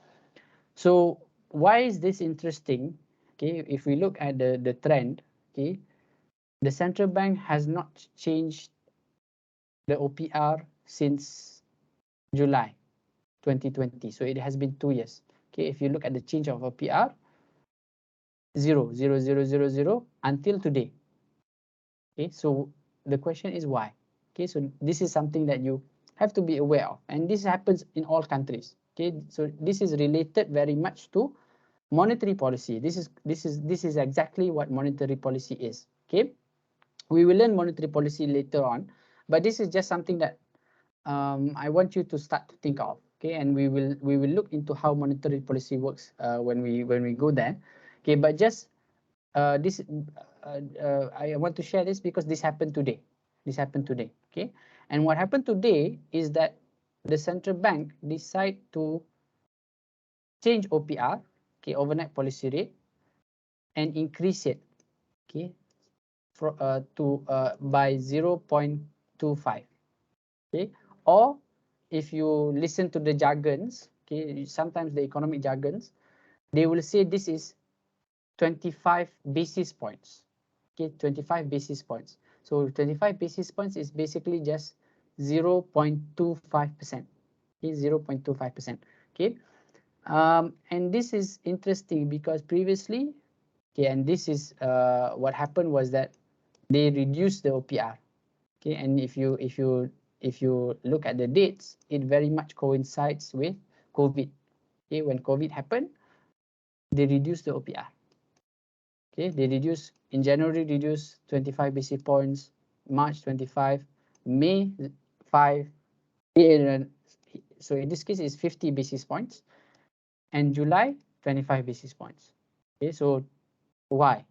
So why is this interesting? Okay, if we look at the trend, okay, the central bank has not changed the OPR since July 2020. So it has been 2 years. Okay, if you look at the change of OPR, 0, 0, 0, 0, 0 until today. Okay, so the question is why? Okay, so this is something that you have to be aware of, and this happens in all countries. Okay, so this is related very much to monetary policy. This is exactly what monetary policy is. Okay, we will learn monetary policy later on, but this is just something that I want you to start to think of. Okay, and we will look into how monetary policy works when we go there. Okay, but just this I want to share this because this happened today. This happened today. Okay, and what happened today is that the central bank decide to change OPR, okay, overnight policy rate, and increase it, okay, for to by 0.25. Okay, or if you listen to the jargons, okay, sometimes the economic jargons, they will say this is 25 basis points. Okay, 25 basis points. So 25 basis points is basically just 0.25%. Okay, 0.25%. Okay, and this is interesting because previously, okay, and this is what happened was that they reduced the OPR. Okay, and if you look at the dates, it very much coincides with COVID. Okay, when COVID happened, they reduced the OPR. Okay, they reduced in January, reduced 25 basis points, March 25, May 5, so in this case it's 50 basis points, and July 25 basis points. Okay, so why?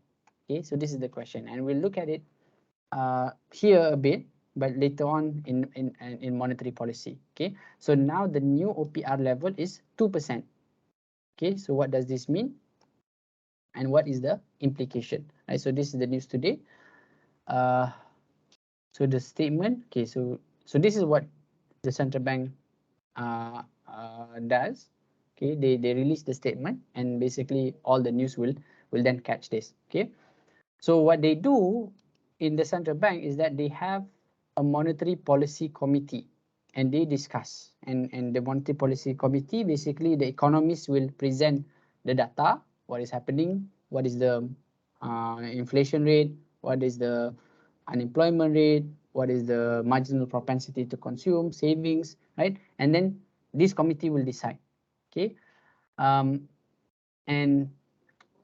Okay, so this is the question, and we'll look at it here a bit, but later on in monetary policy. Okay, so now the new OPR level is 2%. Okay, so what does this mean? And what is the implication? Right, so this is the news today. So the statement. Okay, so this is what the central bank does. Okay, they release the statement, and basically all the news will then catch this. Okay, so what they do in the central bank is that they have a monetary policy committee, and they discuss, and the monetary policy committee, basically the economists will present the data, what is happening, what is the inflation rate, what is the unemployment rate, what is the marginal propensity to consume, savings, right? And then this committee will decide. Okay, and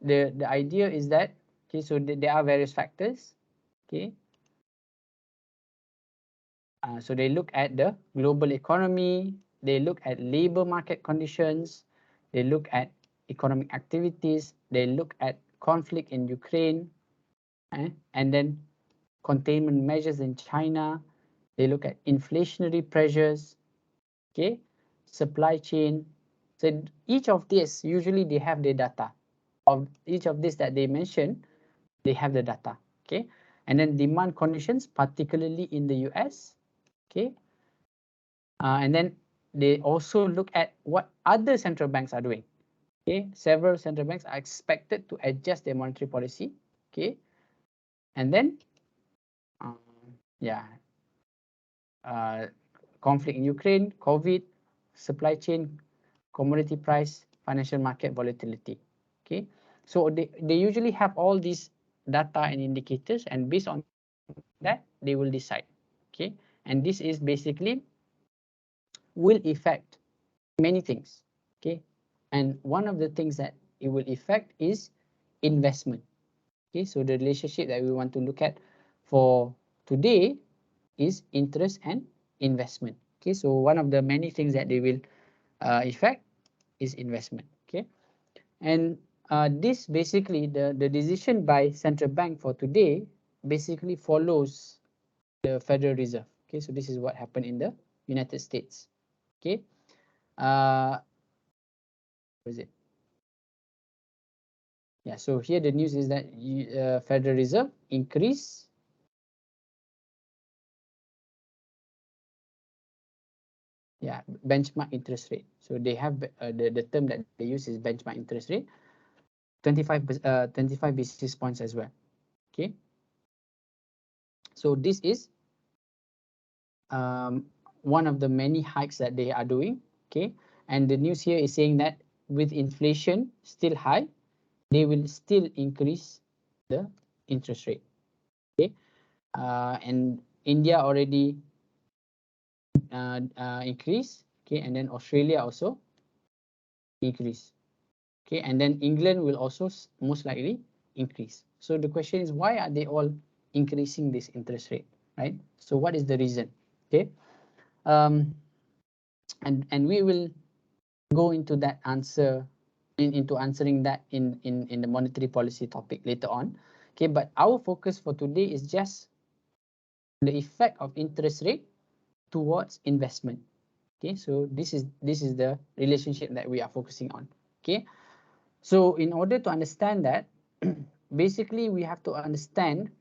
the idea is that, okay, so there are various factors. Okay, so they look at the global economy, they look at labor market conditions, they look at economic activities, they look at conflict in Ukraine, and then containment measures in China, they look at inflationary pressures, okay, supply chain. So each of these, usually they have the data of each of this that they mentioned, they have the data, okay, and then demand conditions, particularly in the US, okay, and then they also look at what other central banks are doing. Okay, several central banks are expected to adjust their monetary policy. Okay, and then yeah, conflict in Ukraine, COVID, supply chain, commodity price, financial market volatility. Okay, so they usually have all these data and indicators, and based on that they will decide. Okay, and this is basically will affect many things. Okay, and one of the things that it will affect is investment. Okay, so the relationship that we want to look at for today is interest and investment. Okay, so one of the many things that they will affect is investment. Okay, and this basically the decision by central bank for today basically follows the Federal Reserve. Okay, so this is what happened in the United States. Okay, what is it? Yeah, so here the news is that Federal Reserve increase benchmark interest rate. So they have the term that they use is benchmark interest rate, 25 basis points as well. Okay, so this is one of the many hikes that they are doing. Okay, and the news here is saying that with inflation still high, they will still increase the interest rate. Okay, and India already increase. Okay, and then Australia also increase. Okay, and then England will also most likely increase. So the question is, why are they all increasing this interest rate, right? So what is the reason? Okay, and we will go into that answer into answering that in the monetary policy topic later on. Okay, but our focus for today is just the effect of interest rate towards investment. Okay, so this is the relationship that we are focusing on. Okay, so in order to understand that, basically we have to understand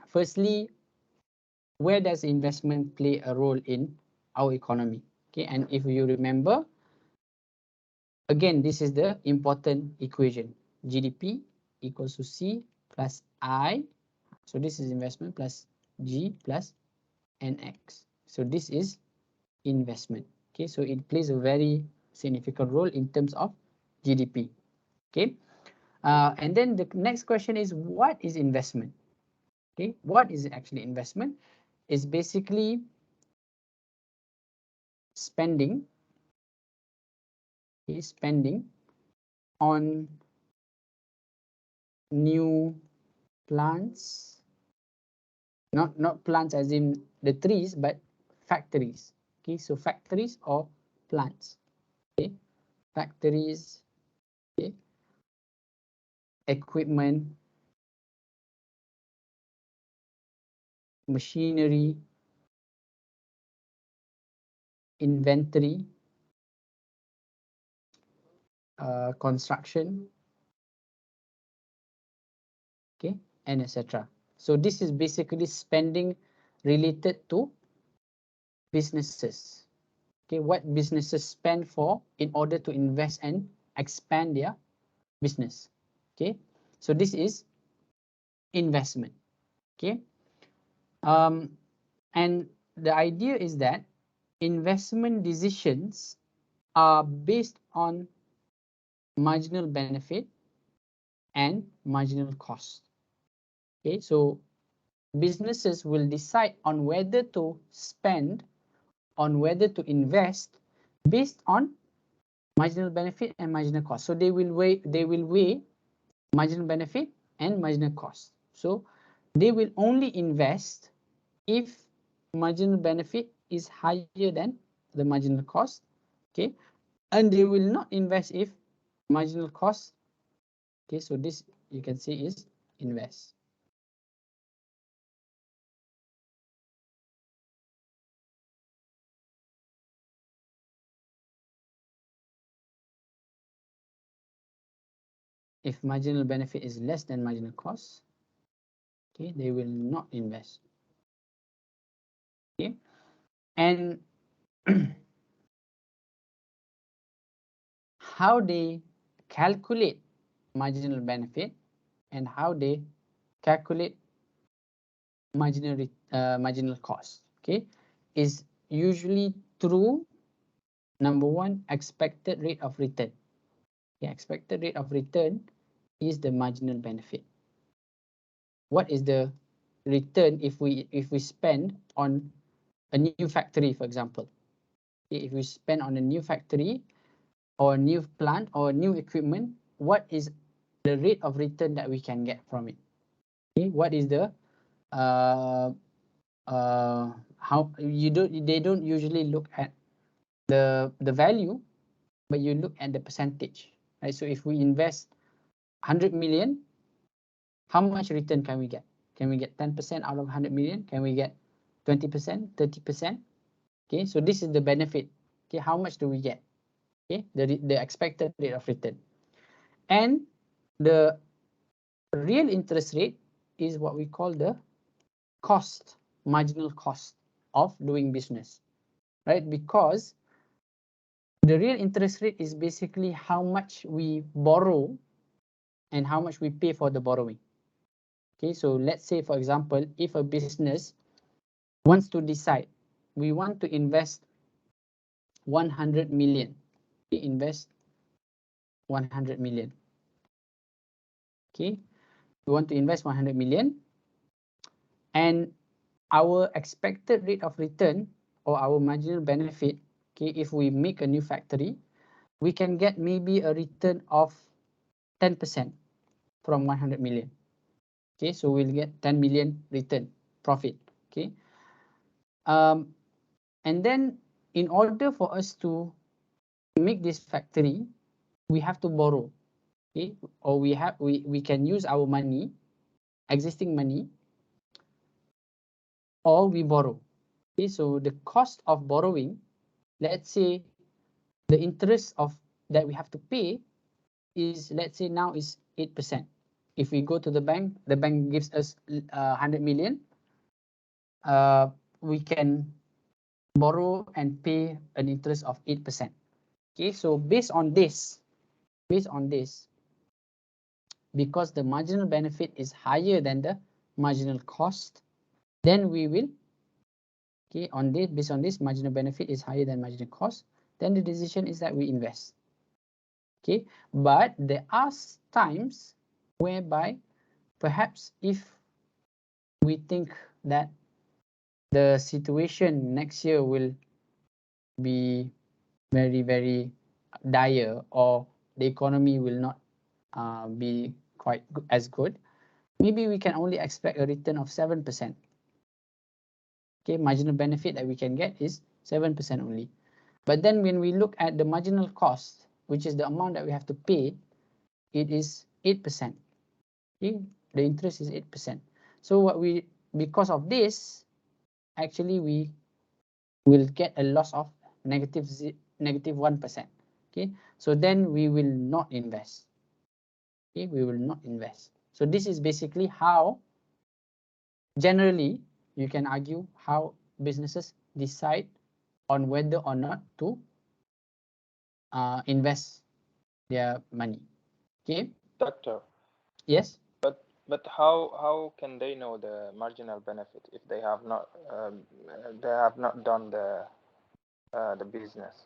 firstly, where does investment play a role in our economy? Okay, and if you remember, again, this is the important equation. GDP equals to C plus I. So this is investment plus G plus NX. So this is investment. Okay, so it plays a very significant role in terms of GDP. Okay, and then the next question is, what is investment? Okay, what is actually investment? It's basically spending, okay, spending on new plants, not plants as in the trees, but factories. Okay, so factories or plants. Okay, factories, okay, equipment, machinery, inventory, construction, okay, and etc. So this is basically spending related to businesses. Okay, what businesses spend for in order to invest and expand their business. Okay, so this is investment. Okay, and the idea is that investment decisions are based on marginal benefit and marginal cost. Okay, so businesses will decide on whether to spend, on whether to invest based on marginal benefit and marginal cost. So they will weigh marginal benefit and marginal cost. So they will only invest if marginal benefit is higher than the marginal cost. Okay, and they will not invest if marginal cost. Okay, so this you can see is invest. If marginal benefit is less than marginal cost, okay, they will not invest. Okay, and how they calculate marginal benefit and how they calculate marginal cost, okay, is usually through number one, expected rate of return. The expected rate of return is the marginal benefit. What is the return if we spend on a new factory, for example? Okay, if we spend on a new factory or a new plant or new equipment, what is the rate of return that we can get from it? Okay, what is the how they don't usually look at the value, but you look at the percentage, right? So if we invest 100 million, how much return can we get? Can we get 10% out of 100 million? Can we get 20%, 30%? Okay, so this is the benefit. Okay, how much do we get? Okay, the expected rate of return. And the real interest rate is what we call the cost, marginal cost of doing business, right? Because the real interest rate is basically how much we borrow and how much we pay for the borrowing. Okay, so let's say, for example, if a business wants to decide, we want to invest 100 million, we invest 100 million. Okay, we want to invest 100 million, and our expected rate of return or our marginal benefit, okay, if we make a new factory, we can get maybe a return of 10% from 100 million. Okay, so we'll get 10 million return profit. Okay, and then in order for us to make this factory, we have to borrow. Okay, or we can use our money, existing money, or we borrow. Okay, so the cost of borrowing, let's say the interest of that we have to pay is, let's say now is 8%. If we go to the bank gives us 100 million. We can borrow and pay an interest of 8%. Okay, so based on this, because the marginal benefit is higher than the marginal cost, then we will, okay, on this, based on this, marginal benefit is higher than marginal cost, then the decision is that we invest. Okay, but there are times whereby perhaps if we think that the situation next year will be very, very dire, or the economy will not be quite as good, maybe we can only expect a return of 7%. Okay, marginal benefit that we can get is 7% only. But then when we look at the marginal cost, which is the amount that we have to pay, it is 8%. Okay, the interest is 8%. So because of this, actually we will get a loss of negative 1%. Okay, so then we will not invest. Okay, we will not invest. So this is basically how, generally, you can argue how businesses decide on whether or not to invest their money. Okay. Doctor. Yes. But how can they know the marginal benefit if they have not done the business?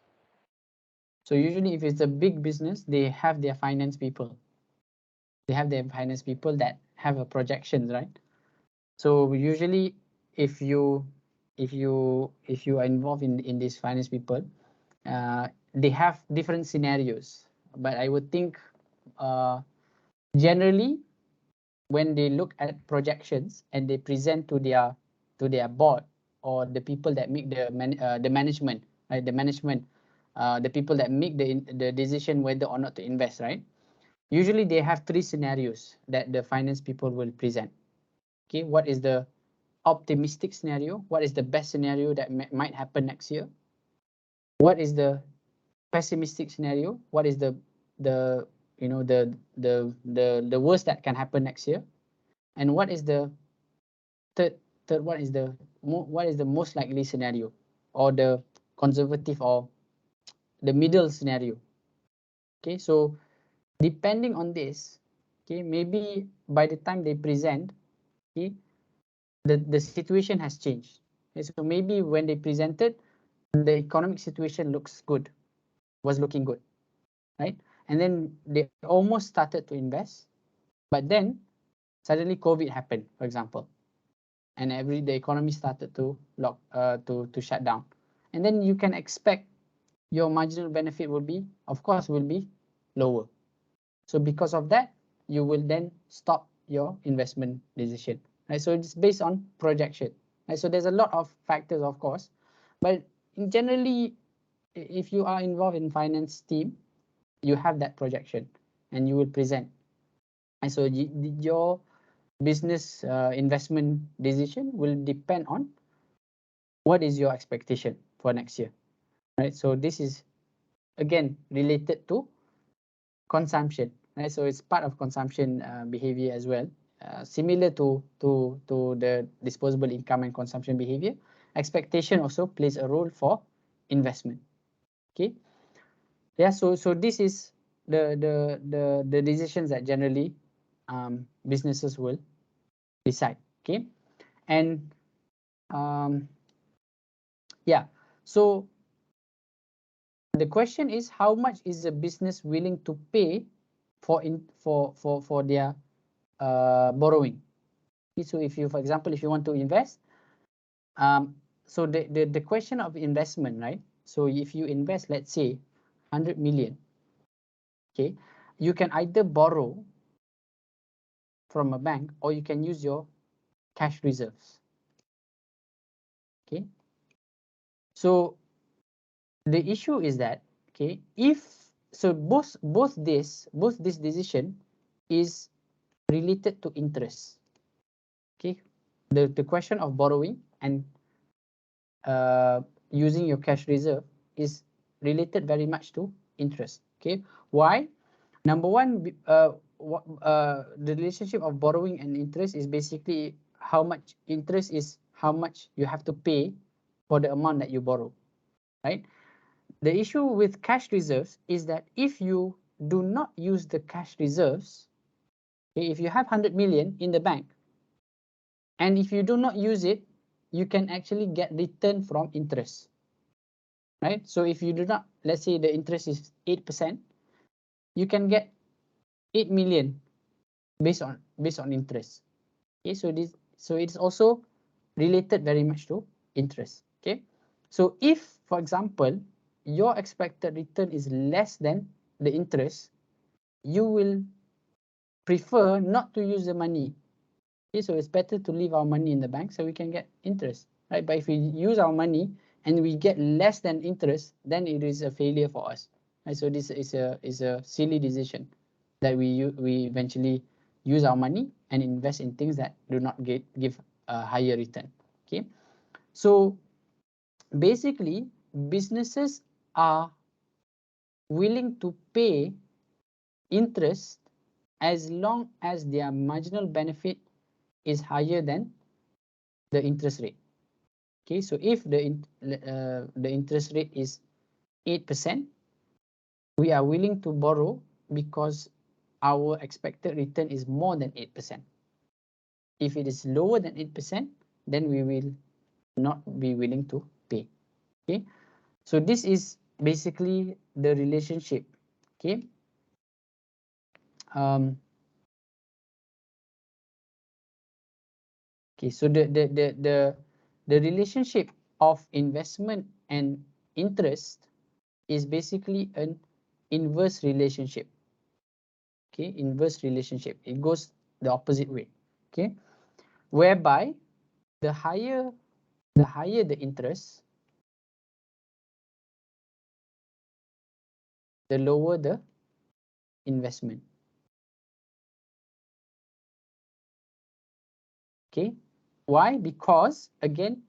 So usually, if it's a big business, they have their finance people. They have their finance people that have a projection, right? So usually, if you are involved in these finance people, they have different scenarios. But I would think, generally, when they look at projections and they present to their board, or the people that make the management, right? The management, the people that make the decision whether or not to invest, right? Usually they have 3 scenarios that the finance people will present. Okay, what is the optimistic scenario? What is the best scenario that might happen next year? What is the pessimistic scenario? What is the worst that can happen next year? And what is the third what is the most likely scenario, or the conservative, or the middle scenario? Okay, so depending on this, okay, maybe by the time they present, okay, the situation has changed. Okay, so maybe when they presented, the economic situation was looking good, right? And then they almost started to invest, but then suddenly COVID happened, for example, and the economy started to shut down, and then you can expect your marginal benefit will be lower. So because of that, you will then stop your investment decision, right? So it's based on projection, right? So there's a lot of factors, of course, but generally, if you are involved in finance team, you have that projection and you will present. And so your business investment decision will depend on what is your expectation for next year, right? So this is again related to consumption, right? So it's part of consumption behavior as well, similar to the disposable income and consumption behavior. Expectation also plays a role for investment. Okay, yeah. So this is the decisions that generally businesses will decide. Okay, and yeah. So the question is, how much is a business willing to pay for their borrowing? Okay, so if you, for example, if you want to invest, so the question of investment, right? So if you invest, let's say 100 million, okay, you can either borrow from a bank or you can use your cash reserves. Okay, so the issue is that, okay, if so both this decision is related to interest. Okay, the question of borrowing and using your cash reserve is related very much to interest. Okay, why? Number one, the relationship of borrowing and interest is basically how much interest is how much you have to pay for the amount that you borrow, right? The issue with cash reserves is that if you do not use the cash reserves, okay, if you have 100 million in the bank, and if you do not use it, you can actually get return from interest, right? So if you do not, let's say the interest is 8%, you can get 8 million based on interest. Okay, so it's also related very much to interest. Okay, so if, for example, your expected return is less than the interest, you will prefer not to use the money. Okay, so it's better to leave our money in the bank so we can get interest, right? But if we use our money and we get less than interest, then it is a failure for us. Right? So this is a silly decision that we eventually use our money and invest in things that do not give a higher return. Okay, so basically businesses are willing to pay interest as long as their marginal benefit is higher than the interest rate. Okay, so if the interest rate is 8%, we are willing to borrow because our expected return is more than 8%. If it is lower than 8%, then we will not be willing to pay. Okay, so this is basically the relationship. Okay, okay, so the relationship of investment and interest is basically an inverse relationship. Okay, inverse relationship. It goes the opposite way. Okay, whereby the higher the interest, the lower the investment. Okay, why? Because again,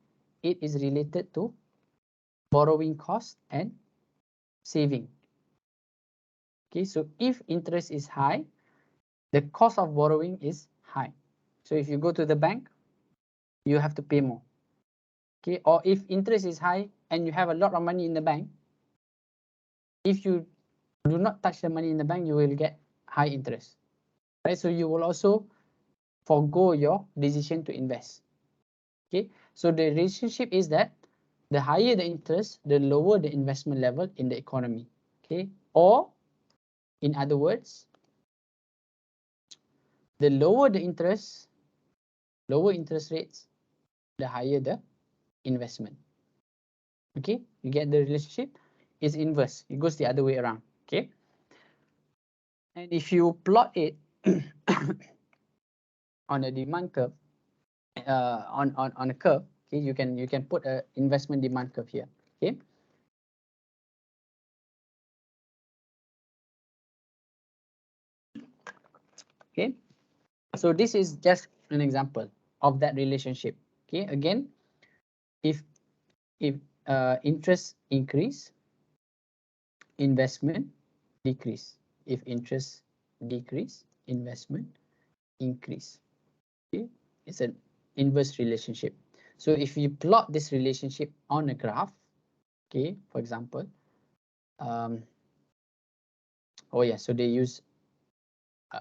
it is related to borrowing cost and saving. Okay, so if interest is high, the cost of borrowing is high. So if you go to the bank, you have to pay more. Okay, or if interest is high and you have a lot of money in the bank, if you do not touch the money in the bank, you will get high interest, right? So you will also forego your decision to invest. Okay, so the relationship is that the higher the interest, the lower the investment level in the economy. Okay, or in other words, the lower the interest, lower interest rates, the higher the investment. Okay, you get the relationship? It's inverse. It goes the other way around. Okay, and if you plot it on a demand curve, on a curve, okay, you can put a investment demand curve here. Okay, okay, so this is just an example of that relationship. Okay, again, if interest increase, investment decrease. If interest decrease, investment increase. Okay, it's an inverse relationship. So if you plot this relationship on a graph, okay, for example, oh yeah, so they use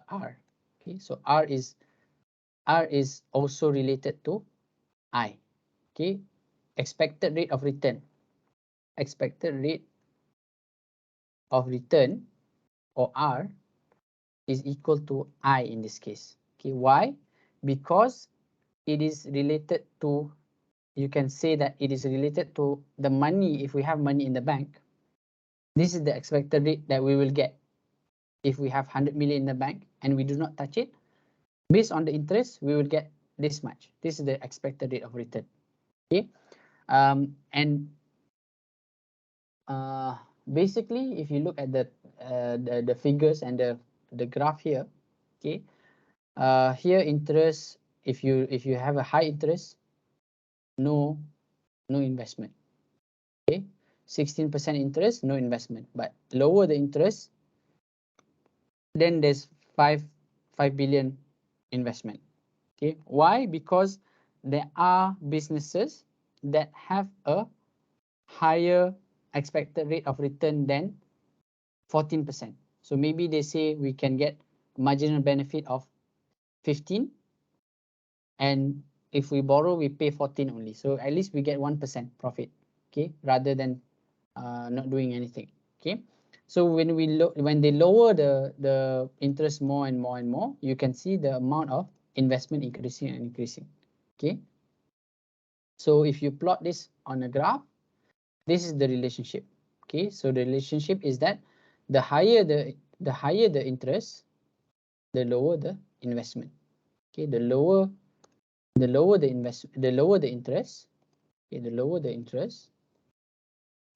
R. Okay, so R is also related to I. Okay, expected rate of return. Expected rate of return, or R, is equal to I in this case. Okay, why? Because it is related to, you can say that it is related to the money. If we have money in the bank, This is the expected rate that we will get if we have 100 million in the bank and we do not touch it. Based on the interest, we will get this much. This is the expected rate of return. Okay, and basically, if you look at the figures and the graph here, okay, here interest, if you have a high interest, no investment. Okay, 16% interest, no investment. But lower the interest, then there's 5 billion investment. Okay, why? Because there are businesses that have a higher expected rate of return than 14%. So maybe they say we can get marginal benefit of 15, and if we borrow, we pay 14 only. So at least we get 1% profit, okay, rather than not doing anything. Okay, so when they lower the interest more and more and more, you can see the amount of investment increasing and increasing. Okay, so if you plot this on a graph, this is the relationship. Okay, so the relationship is that the higher the interest, the lower the investment. Okay, the lower the interest, okay, the lower the interest,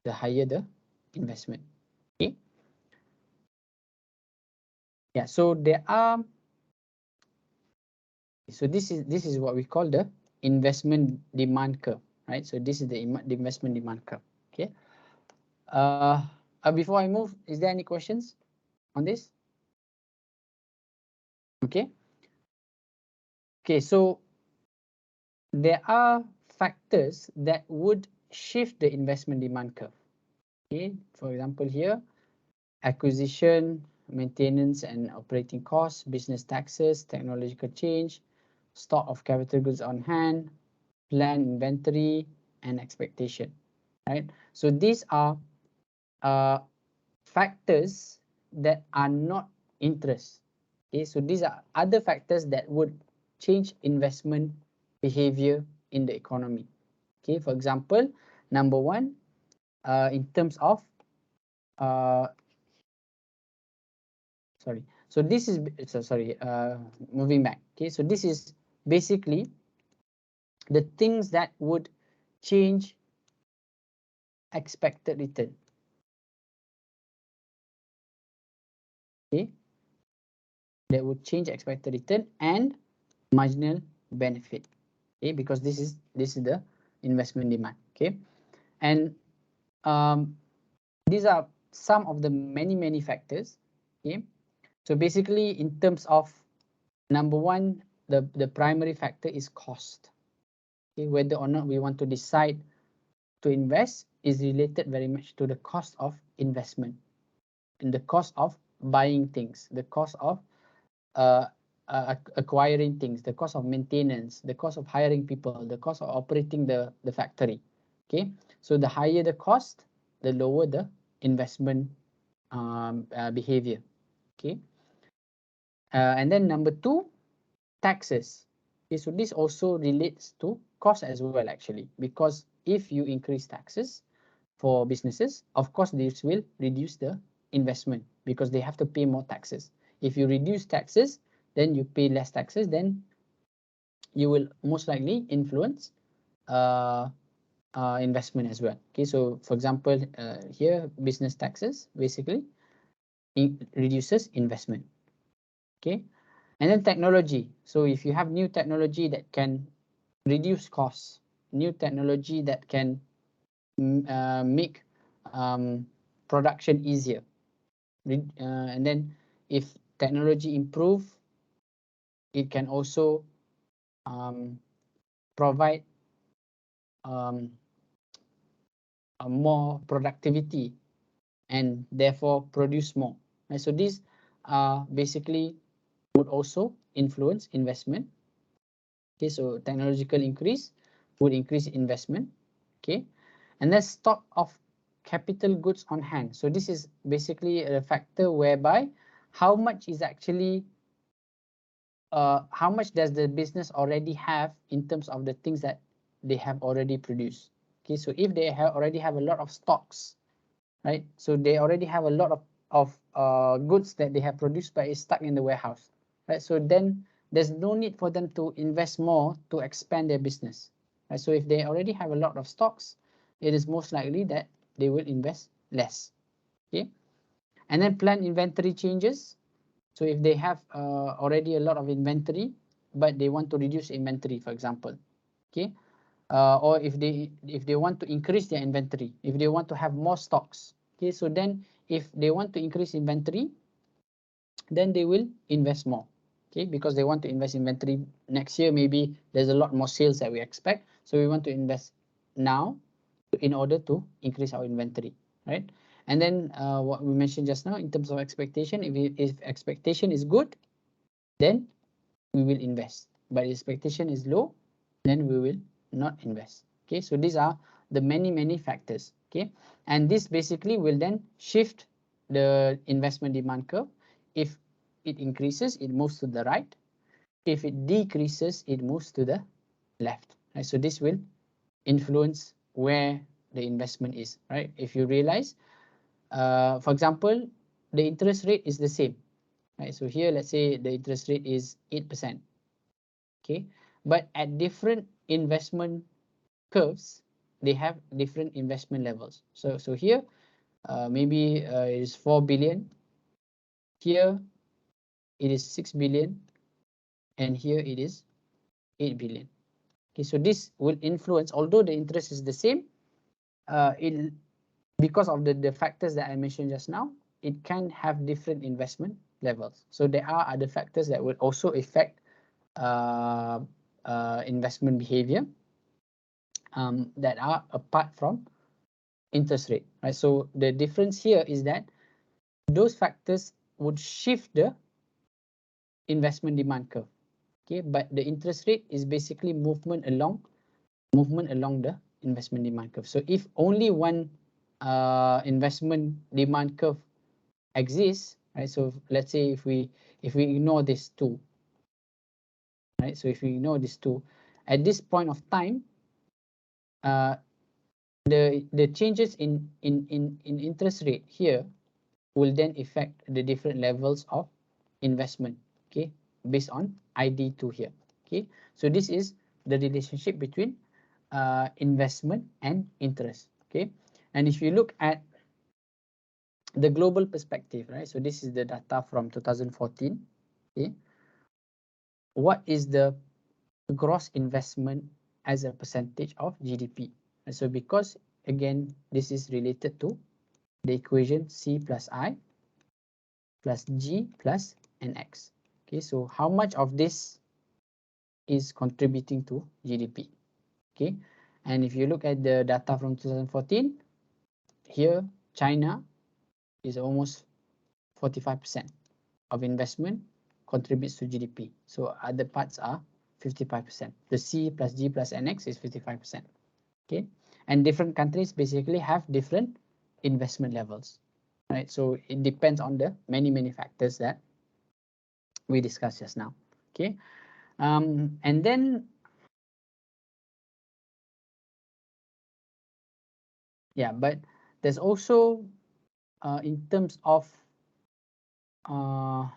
the higher the investment. Okay, yeah, so there are, so this is what we call the investment demand curve, right? So this is the investment demand curve. Okay, before I move, is there any questions on this? Okay, so there are factors that would shift the investment demand curve. Okay, for example here, acquisition, maintenance and operating costs, business taxes, technological change, stock of capital goods on hand, planned inventory, and expectation. Right. So these are factors that are not interest. Okay, so these are other factors that would change investment behavior in the economy. Okay, for example, number one, in terms of sorry. So this is moving back. Okay, so this is basically the things that would change expected return. Okay, that would change expected return and marginal benefit. Okay, because this is the investment demand. Okay, and these are some of the many factors. Okay, so basically in terms of number one, the primary factor is cost. Okay, whether or not we want to decide to invest is related very much to the cost of investment and the cost of buying things, the cost of acquiring things, the cost of maintenance, the cost of hiring people, the cost of operating the factory. Okay, so the higher the cost, the lower the investment behavior. Okay, and then number two, taxes. Okay, so this also relates to cost as well, actually, because if you increase taxes for businesses, of course this will reduce the investment because they have to pay more taxes. If you reduce taxes, then you pay less taxes, then you will most likely influence investment as well. Okay, so for example, here business taxes basically reduces investment. Okay, and then technology. So if you have new technology that can reduce costs, new technology that can make production easier, and then if technology improve, it can also provide more productivity and therefore produce more. Right? So these basically would also influence investment. Okay, so technological increase would increase investment. Okay, and then stock of capital goods on hand. So this is basically a factor whereby how much is actually how much does the business already have in terms of the things that they have already produced. Okay, so if they already have a lot of stocks, right? So they already have a lot of goods that they have produced but is stuck in the warehouse, right? So then there's no need for them to invest more to expand their business, right? So if they already have a lot of stocks, it is most likely that they will invest less. Okay, and then planned inventory changes. So if they have already a lot of inventory, but they want to reduce inventory, for example, okay, or if they want to increase their inventory, if they want to have more stocks, okay, so then if they want to increase inventory, then they will invest more, okay, because they want to invest inventory next year. Maybe there's a lot more sales that we expect, so we want to invest now in order to increase our inventory, right? And then what we mentioned just now in terms of expectation, if expectation is good, then we will invest, but expectation is low, then we will not invest. Okay, so these are the many factors. Okay, and this basically will then shift the investment demand curve. If it increases, it moves to the right. If it decreases, it moves to the left, right? So this will influence where the investment is, right? If you realize, for example, the interest rate is the same, right? So here, let's say the interest rate is 8%, okay, but at different investment curves, they have different investment levels. So here, maybe it is 4 billion, here it is 6 billion, and here it is 8 billion. Okay, so this will influence, although the interest is the same, because of the factors that I mentioned just now, it can have different investment levels. So there are other factors that will also affect investment behavior that are apart from interest rate, right? So the difference here is that those factors would shift the investment demand curve, okay, but the interest rate is basically movement along the investment demand curve. So if only one investment demand curve exists, right? So let's say if we ignore these two, right? So if we ignore these two, at this point of time, the changes in interest rate here will then affect the different levels of investment, okay, based on ID2 here, okay. So this is the relationship between investment and interest, okay. And if you look at the global perspective, right, so this is the data from 2014, okay, what is the gross investment as a percentage of GDP? And so because again this is related to the equation C plus I plus G plus NX. Okay, so how much of this is contributing to GDP? Okay, and if you look at the data from 2014, here China is almost 45% of investment contributes to GDP. So other parts are 55%. The C plus G plus NX is 55%. Okay, and different countries basically have different investment levels, right? So it depends on the many factors that we discussed just now. Okay, and then yeah, but there's also in terms of I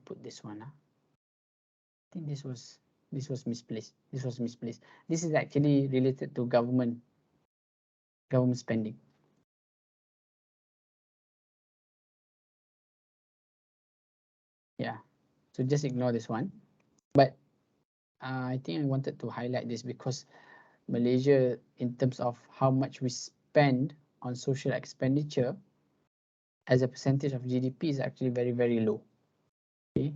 put this one. I think this was misplaced. This was misplaced. This is actually related to government spending. Yeah, so just ignore this one. But I think I wanted to highlight this because Malaysia, in terms of how much we spend on social expenditure as a percentage of GDP, is actually very low. Okay,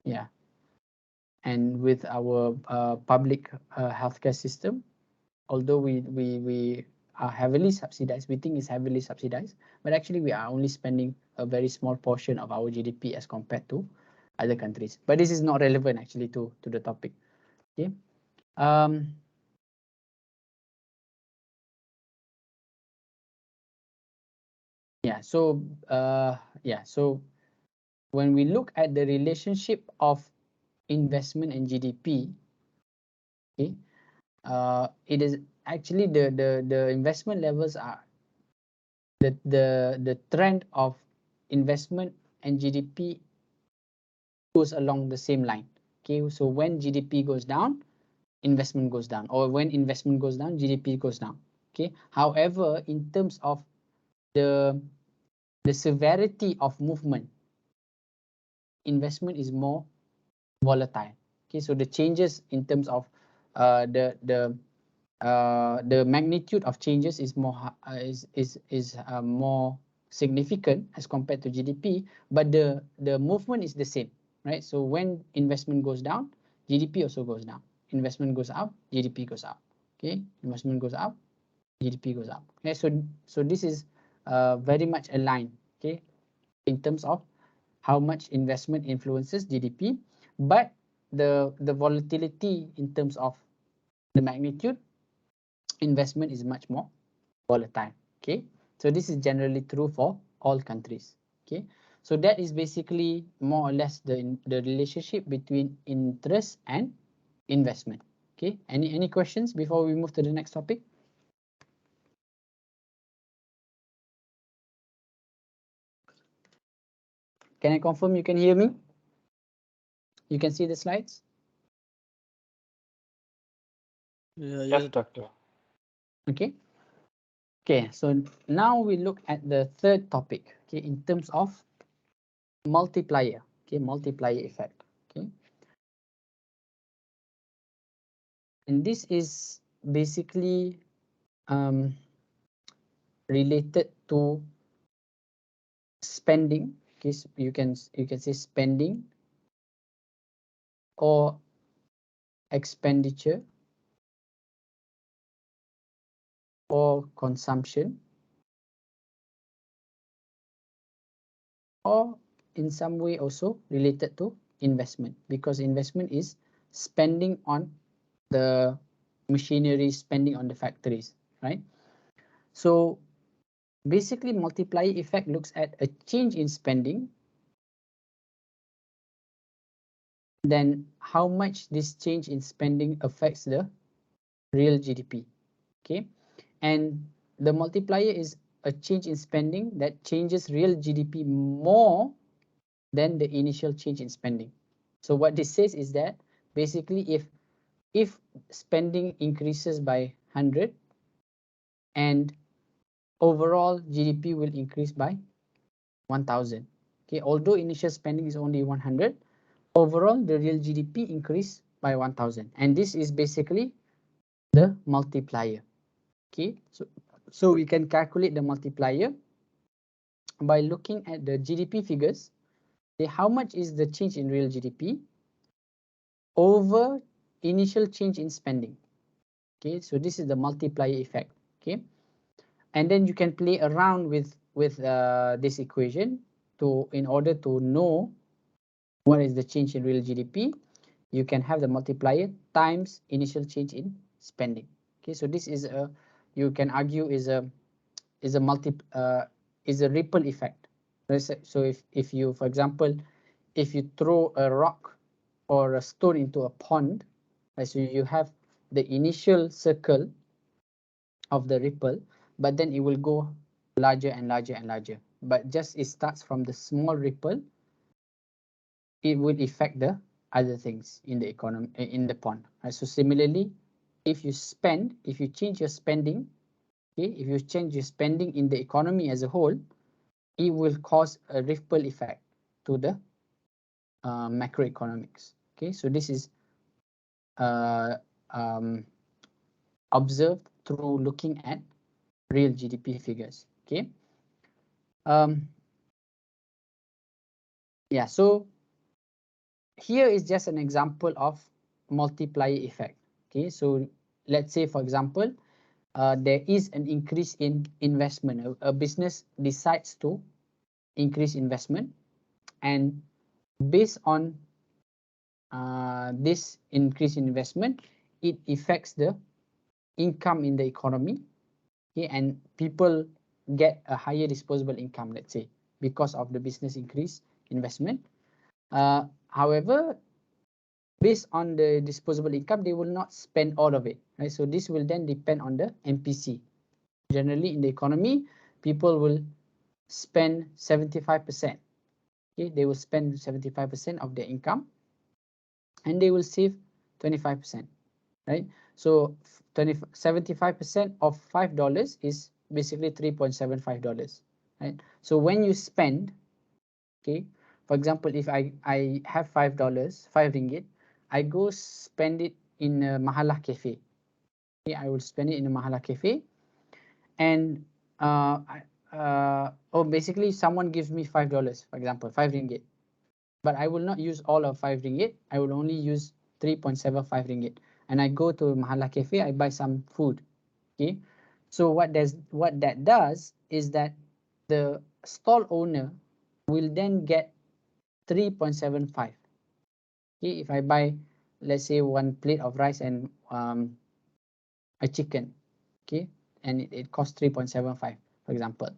yeah, and with our public healthcare system, although we are heavily subsidized, we think it's heavily subsidized, but actually we are only spending a very small portion of our GDP as compared to other countries. But this is not relevant actually to the topic. Okay. Yeah. So So when we look at the relationship of investment and GDP, okay, it is actually the investment levels are the trend of investment and GDP goes along the same line. Okay, so when GDP goes down, investment goes down, or when investment goes down, GDP goes down. Okay, however, in terms of the severity of movement, investment is more volatile. Okay, so the changes in terms of the magnitude of changes is more significant as compared to GDP, but the movement is the same, right? So when investment goes down, GDP also goes down. Investment goes up, GDP goes up. Okay, investment goes up, GDP goes up. Okay, so this is very much aligned. Okay, in terms of how much investment influences GDP, but the volatility in terms of the magnitude, investment is much more volatile. Okay, so this is generally true for all countries. Okay, so that is basically more or less the relationship between interest and investment. Okay, any questions before we move to the next topic? Can I confirm you can hear me? You can see the slides? Yes, doctor. Okay. Okay, so now we look at the third topic, okay, in terms of multiplier, okay, multiplier effect, okay. And this is basically related to spending. Okay, so you can say spending or expenditure or consumption, or in some way also related to investment, because investment is spending on the machinery, spending on the factories, right? So basically multiplier effect looks at a change in spending, then how much this change in spending affects the real GDP. Okay, and the multiplier is a change in spending that changes real GDP more than the initial change in spending. So what this says is that basically if spending increases by 100 and overall GDP will increase by 1000. Okay, although initial spending is only 100, overall the real GDP increased by 1000, and this is basically the multiplier. Okay, so we can calculate the multiplier by looking at the GDP figures. Okay, how much is the change in real GDP over initial change in spending? Okay, so this is the multiplier effect. Okay, and then you can play around with this equation in order to know what is the change in real GDP. You can have the multiplier times initial change in spending. Okay, so this is you can argue is a ripple effect. So if you, for example, if you throw a rock or a stone into a pond, right, so you have the initial circle of the ripple, but then it will go larger and larger and larger. But just it starts from the small ripple, it will affect the other things in the economy, in the pond. Right? So similarly, if you change your spending, okay, if you change your spending in the economy as a whole, it will cause a ripple effect to the macroeconomics. Okay, so this is observed through looking at real GDP figures. Okay, yeah, so here is just an example of multiplier effect. Okay, so let's say, for example, there is an increase in investment. A business decides to increase investment, and based on this increase in investment, it affects the income in the economy. Okay, and people get a higher disposable income, let's say, because of the business increase investment. However, based on the disposable income, they will not spend all of it. right? So this will then depend on the MPC. Generally in the economy, people will spend 75%. Okay, they will spend 75% of their income, and they will save 25%, right? So 75% of $5 is basically $3.75, right? So when you spend, okay, for example, if I have $5, 5 ringgit, I go spend it in a mahalah cafe. Okay, I will spend it in a mahalah cafe, and basically someone gives me $5, for example, 5 ringgit, but I will not use all of 5 ringgit. I will only use 3.75 ringgit, and I go to mahalah cafe. I buy some food. Okay, so what that does is that the stall owner will then get 3.75. Okay, if I buy, let's say, one plate of rice and a chicken, okay, and it costs 3.75, for example.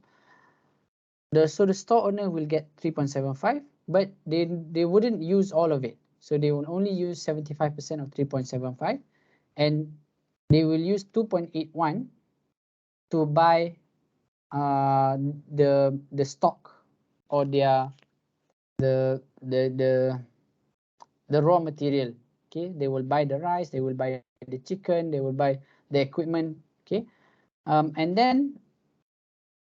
So the store owner will get 3.75, but they wouldn't use all of it. So they will only use 75% of 3.75, and they will use 2.81 to buy the stock, or the raw material. Okay, they will buy the rice, they will buy the chicken, they will buy the equipment. Okay, and then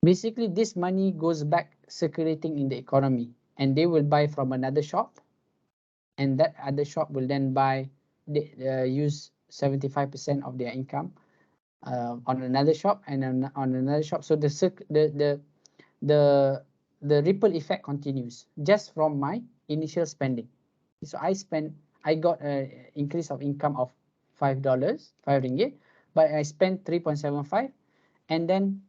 basically this money goes back circulating in the economy, and they will buy from another shop, and that other shop will then use 75% of their income on another shop, and on another shop. So the the ripple effect continues just from my initial spending. So I got an increase of income of $5, 5 ringgit, but I spent 3.75, and then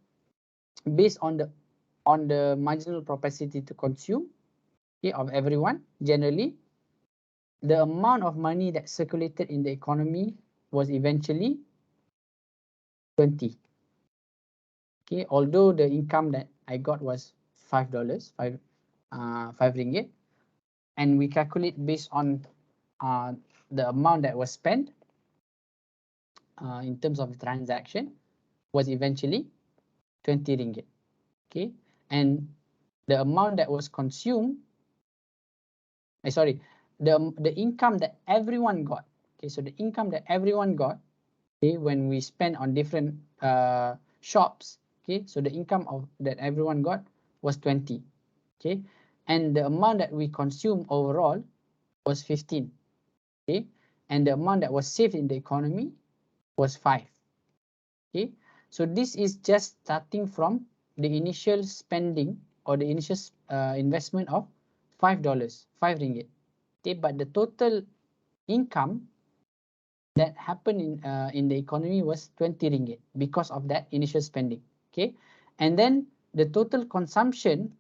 based on the marginal propensity to consume, okay, of everyone, generally the amount of money that circulated in the economy was eventually 20. Okay, although the income that I got was $5, 5 ringgit, and we calculate based on the amount that was spent in terms of transaction, was eventually 20 ringgit. Okay, and the amount that was consumed, the income that everyone got. Okay, so the income that everyone got, okay, when we spend on different shops, okay, so the income that everyone got was 20. Okay, and the amount that we consume overall was 15. Okay, and the amount that was saved in the economy was 5. Okay, so this is just starting from the initial spending, or the initial investment of $5, 5 ringgit. Okay, but the total income that happened in the economy was 20 ringgit because of that initial spending. Okay, and then the total consumption,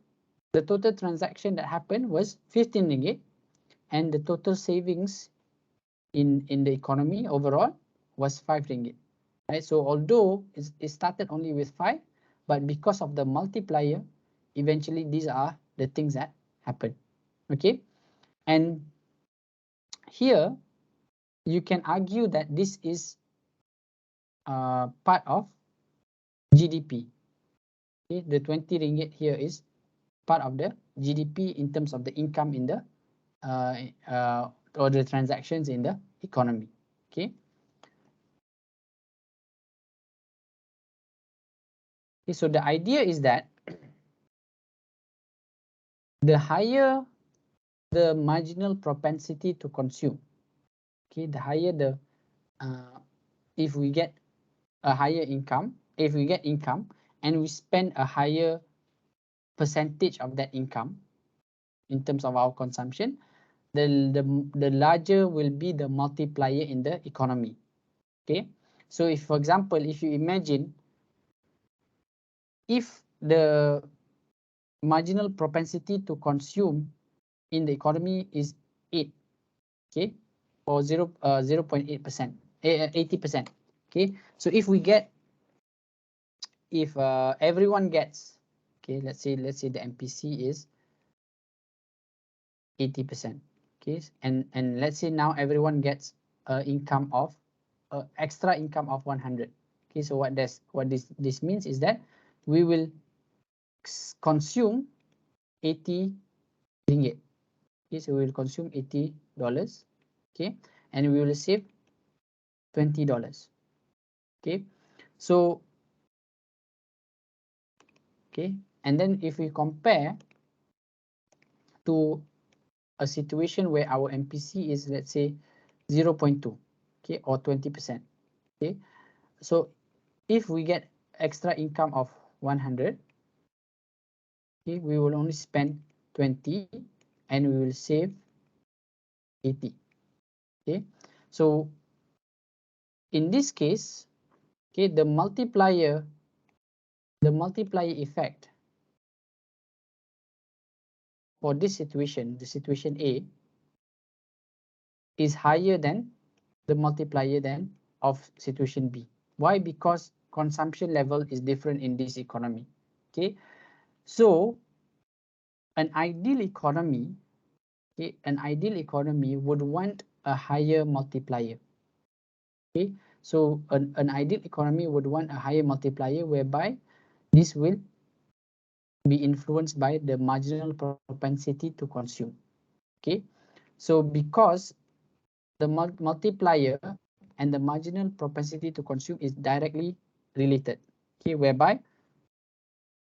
the total transaction that happened was 15 ringgit, and the total savings in the economy overall was 5 ringgit. Right, so although it started only with 5, but because of the multiplier, eventually these are the things that happen. Okay, and here you can argue that this is part of GDP. Okay, the 20 ringgit here is part of the GDP in terms of the income in the or the transactions in the economy. Okay. Okay, so the idea is that the higher the marginal propensity to consume, okay, the higher the if we get a higher income, if we get income and we spend a higher percentage of that income in terms of our consumption, the larger will be the multiplier in the economy. Okay, so if, for example, if you imagine, if the marginal propensity to consume in the economy is 8, okay, or 0.8%, 80%. Okay, so if everyone gets, okay, let's say the MPC is 80%. Okay, and let's say now everyone gets an income of extra income of 100. Okay, so what this means is that we will consume 80 ringgit. Okay, so we will consume $80. Okay, and we will save $20. Okay, so okay, and then if we compare to a situation where our MPC is, let's say, 0.2, okay, or 20%. Okay, so if we get extra income of 100, okay, we will only spend 20 and we will save 80. Okay, so in this case, okay, the multiplier effect for this situation, the situation A, is higher than the multiplier then of situation B. Why? Because consumption level is different in this economy. Okay, so an ideal economy, okay, would want a higher multiplier. Okay, so an ideal economy would want a higher multiplier whereby this will be influenced by the marginal propensity to consume. Okay, so because the multiplier and the marginal propensity to consume is directly related. Okay, whereby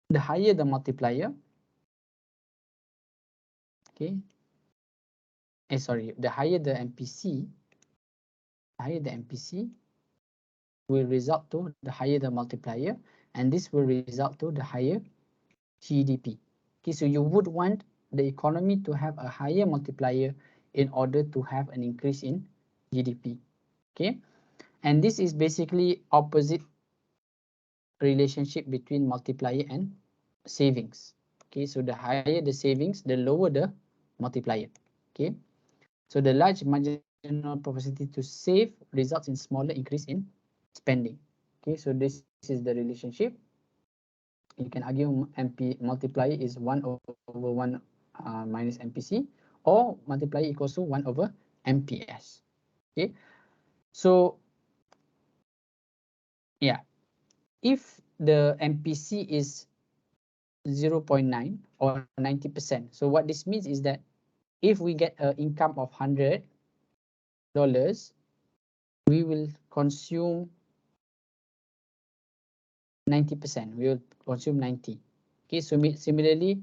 the higher the multiplier, okay, the higher the MPC, will result to the higher the multiplier, and this will result to the higher GDP. Okay, so you would want the economy to have a higher multiplier in order to have an increase in GDP. Okay, and this is basically opposite relationship between multiplier and savings. Okay, so the higher the savings, the lower the multiplier. Okay, so the large marginal propensity to save results in smaller increase in spending. Okay, so this is the relationship. You can argue MP multiplier is 1 over 1 minus MPC, or multiplier equals to 1 over MPS. Okay, so yeah, if the MPC is 0.9 or 90%, so what this means is that if we get an income of $100, we will consume 90%. We will consume 90. Okay, so similarly,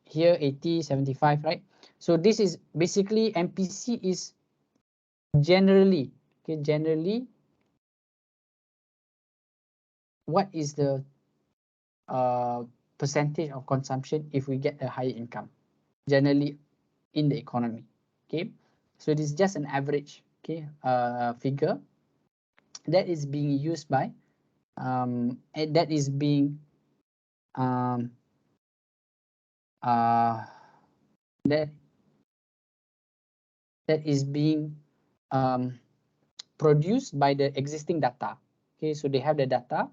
here 80, 75, right? So this is basically MPC is generally, okay, what is the percentage of consumption if we get a higher income, generally in the economy. Okay, so it is just an average, okay, figure that is being used by that is being that is being produced by the existing data. Okay, so they have the data,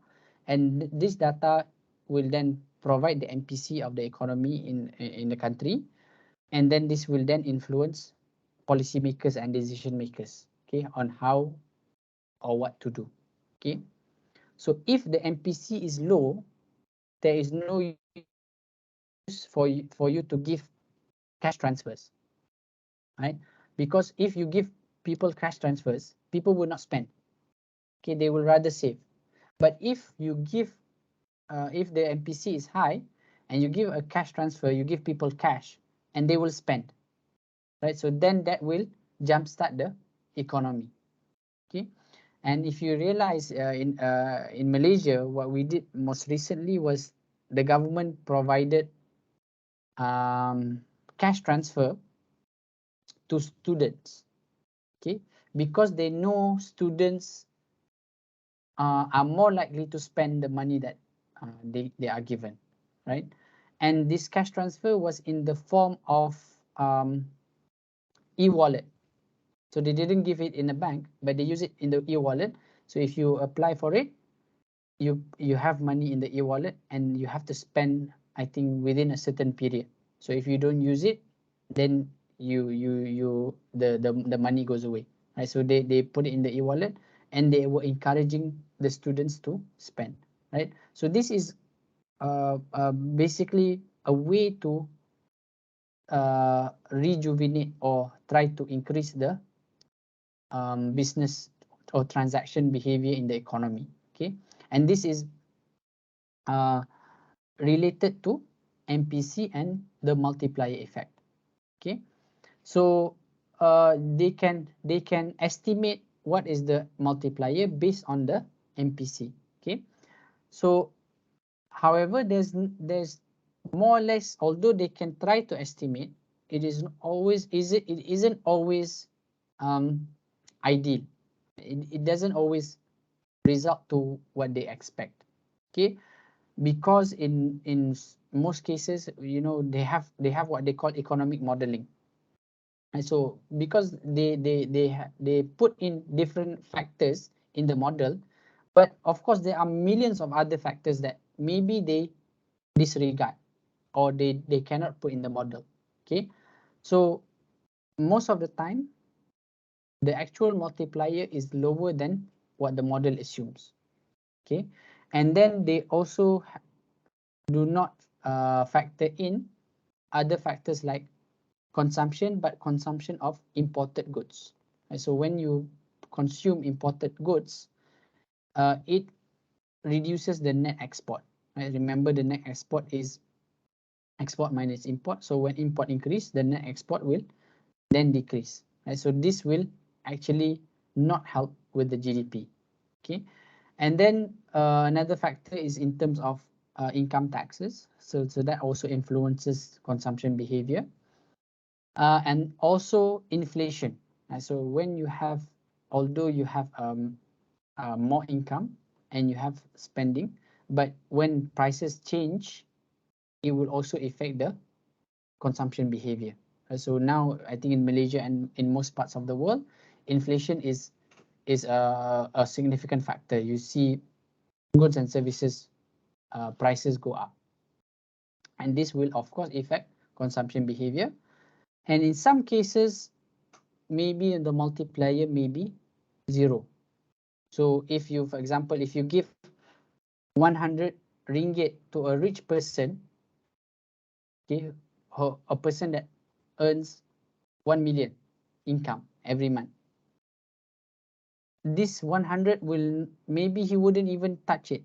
and this data will then provide the MPC of the economy in the country, and then this will then influence policymakers and decision makers, okay, on how or what to do. Okay, so if the MPC is low, there is no use for you to give cash transfers, right? Because if you give people cash transfers, people will not spend. Okay, they will rather save. But if you give, if the MPC is high and you give a cash transfer, you give people cash and they will spend, right? So then that will jumpstart the economy. Okay, and if you realize in Malaysia, what we did most recently was the government provided cash transfer to students. Okay, because they know students are more likely to spend the money that they are given, right? And this cash transfer was in the form of e-wallet. So they didn't give it in a bank, but they use it in the e-wallet. So if you apply for it, you have money in the e-wallet, and you have to spend, I think, within a certain period. So if you don't use it, then the money goes away, right? So they put it in the e-wallet, and they were encouraging the students to spend, right? So this is basically a way to rejuvenate or try to increase the business or transaction behavior in the economy. Okay, and this is uh, related to MPC and the multiplier effect. Okay, so they can estimate what is the multiplier based on the MPC. Okay, so however, there's more or less, although they can try to estimate, it isn't always it isn't always ideal. It doesn't always result to what they expect. Okay, because in most cases, you know, they have what they call economic modeling. And so because they put in different factors in the model, but of course there are millions of other factors that maybe they disregard or they cannot put in the model. Okay, so most of the time the actual multiplier is lower than what the model assumes. Okay, and then they also do not factor in other factors like consumption, but consumption of imported goods. And so when you consume imported goods, it reduces the net export. Right? Remember, the net export is export minus import. So when import increase, the net export will then decrease. Right? So this will actually not help with the GDP. Okay, and then another factor is in terms of income taxes. So that also influences consumption behavior, and also inflation. So when you have, although you have more income and you have spending, but when prices change, it will also affect the consumption behavior. So now I think in Malaysia and in most parts of the world, inflation is a significant factor. You see goods and services prices go up, and this will of course affect consumption behavior. And in some cases, maybe the multiplier may be zero. So if you, for example, if you give 100 ringgit to a rich person, okay, or a person that earns 1 million income every month, this 100 will, maybe he wouldn't even touch it.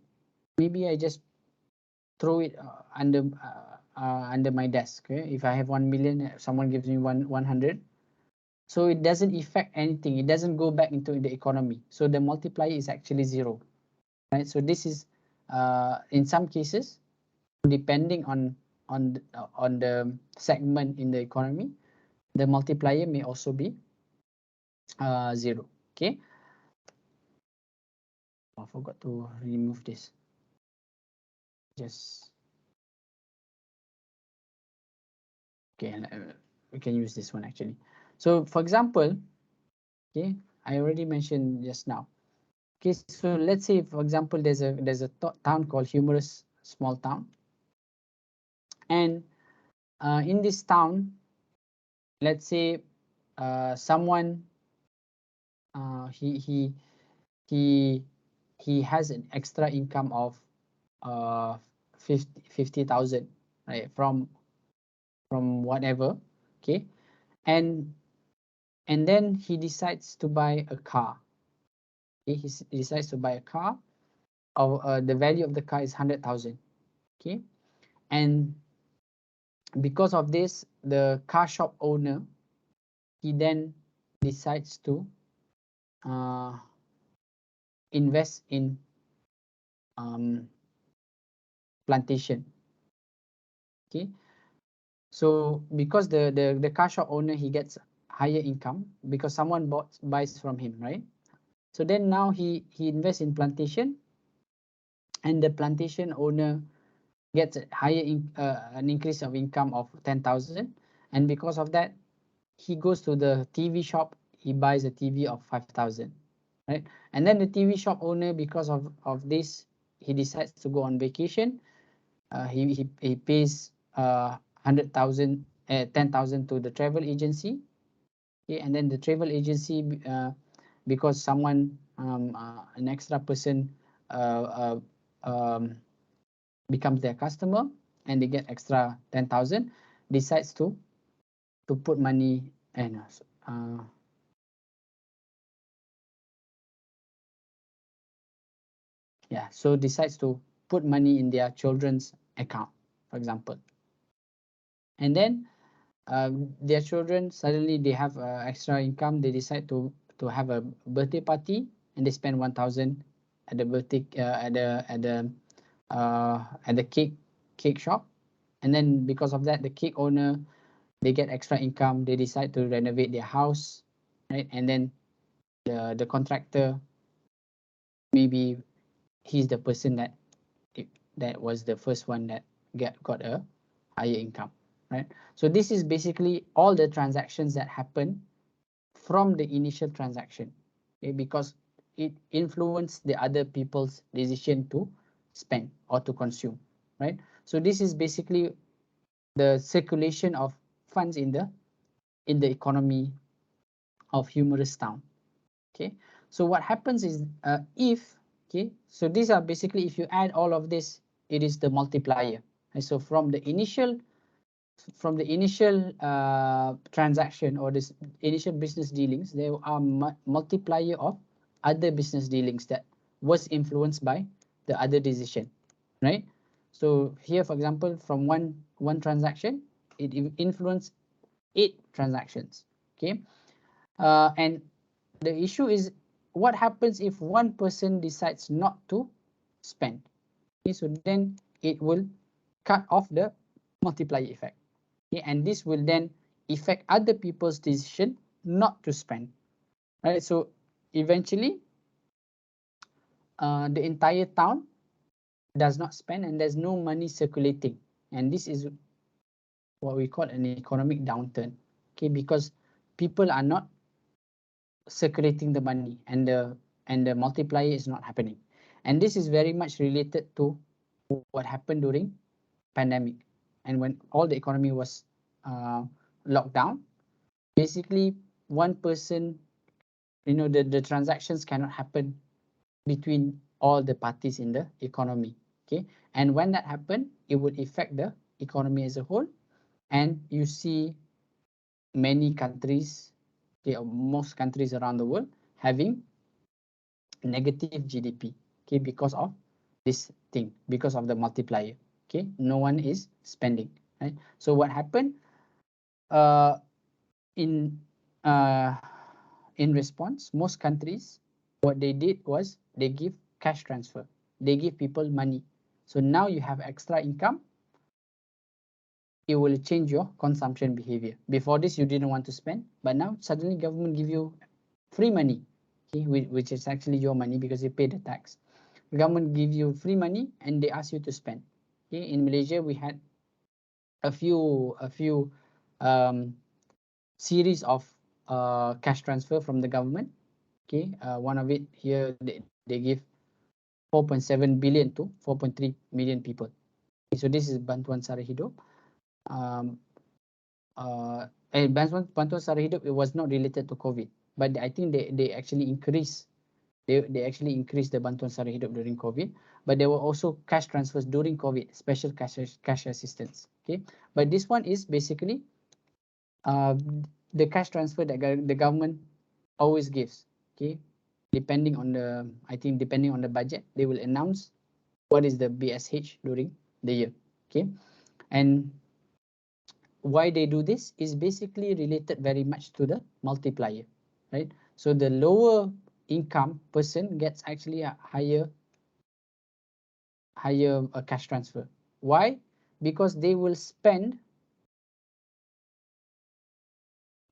Maybe I just throw it under my desk. Okay? If I have 1 million, someone gives me 100, so it doesn't affect anything. It doesn't go back into the economy. So the multiplier is actually zero. Right? So this is in some cases, depending on the segment in the economy, the multiplier may also be zero. Okay. I forgot to remove this. Just okay. We can use this one actually. So for example, okay, I already mentioned just now. Okay, so let's say for example there's a town called Humorous Small Town, and in this town, let's say someone he he has an extra income of 50,000, right, from whatever. Okay, and then he decides to buy a car. Okay, he decides to buy a car. The value of the car is 100,000. Okay, and because of this, the car shop owner, he then decides to uh, invest in plantation. Okay, so because the car shop owner, he gets higher income because someone buys from him, right? So then now he invests in plantation, and the plantation owner gets a higher an increase of income of 10,000, and because of that, he goes to the TV shop, he buys a TV of 5,000, right? And then the TV shop owner, because of this, he decides to go on vacation. He pays 100,000, 10,000 to the travel agency, Okay, and then the travel agency, because someone, an extra person uh, becomes their customer and they get extra 10,000, decides to put money and yeah, so decides to put money in their children's account, for example, and then their children suddenly they have extra income. They decide to have a birthday party and they spend 1,000 at the birthday at the cake shop, and then because of that, the cake owner, they get extra income. They decide to renovate their house, right? And then the contractor, maybe he's the person that was the first one that got a higher income, right? So this is basically all the transactions that happen from the initial transaction, okay, because it influenced the other people's decision to spend or to consume, right? So this is basically the circulation of funds in the economy of humorous town. Okay, so what happens is if, okay, so these are basically, if you add all of this, it is the multiplier. And so from the initial transaction or this initial business dealings, there are multiplier of other business dealings that was influenced by the other decision, right? So here, for example, from one transaction, it influenced 8 transactions. Okay, and the issue is what happens if one person decides not to spend. Okay, so then it will cut off the multiplier effect. Okay, and this will then affect other people's decision not to spend. Right, so eventually the entire town does not spend and there's no money circulating, and this is what we call an economic downturn. Okay, because people are not circulating the money and the multiplier is not happening, and this is very much related to what happened during pandemic, and when all the economy was locked down. Basically, one person, the transactions cannot happen between all the parties in the economy. Okay, and when that happened, it would affect the economy as a whole, and you see many countries, okay, or most countries around the world having negative GDP, okay, because of this thing, because of the multiplier. Okay, no one is spending, right? So what happened uh, in uh, in response, most countries, what they did was they give cash transfer. They give people money. So now you have extra income. It will change your consumption behavior. Before this, you didn't want to spend, but now suddenly government give you free money, okay, which is actually your money because you pay the tax. The government give you free money and they ask you to spend. Okay, in Malaysia, we had a few um, series of cash transfer from the government. Okay, one of it here, they give 4.7 billion to 4.3 million people. Okay, so this is Bantuan Sara Hidup. Um, Bantuan Sara Hidup, it was not related to COVID, but I think they actually increased. They actually increased the Bantuan Sara Hidup during COVID, but there were also cash transfers during COVID, special cash assistance. Okay, but this one is basically uh, the cash transfer that the government always gives. Okay, depending on the, I think depending on the budget, they will announce what is the BSH during the year. Okay, and why they do this is basically related very much to the multiplier, right? So the lower income person gets actually a higher cash transfer. Why? Because they will spend,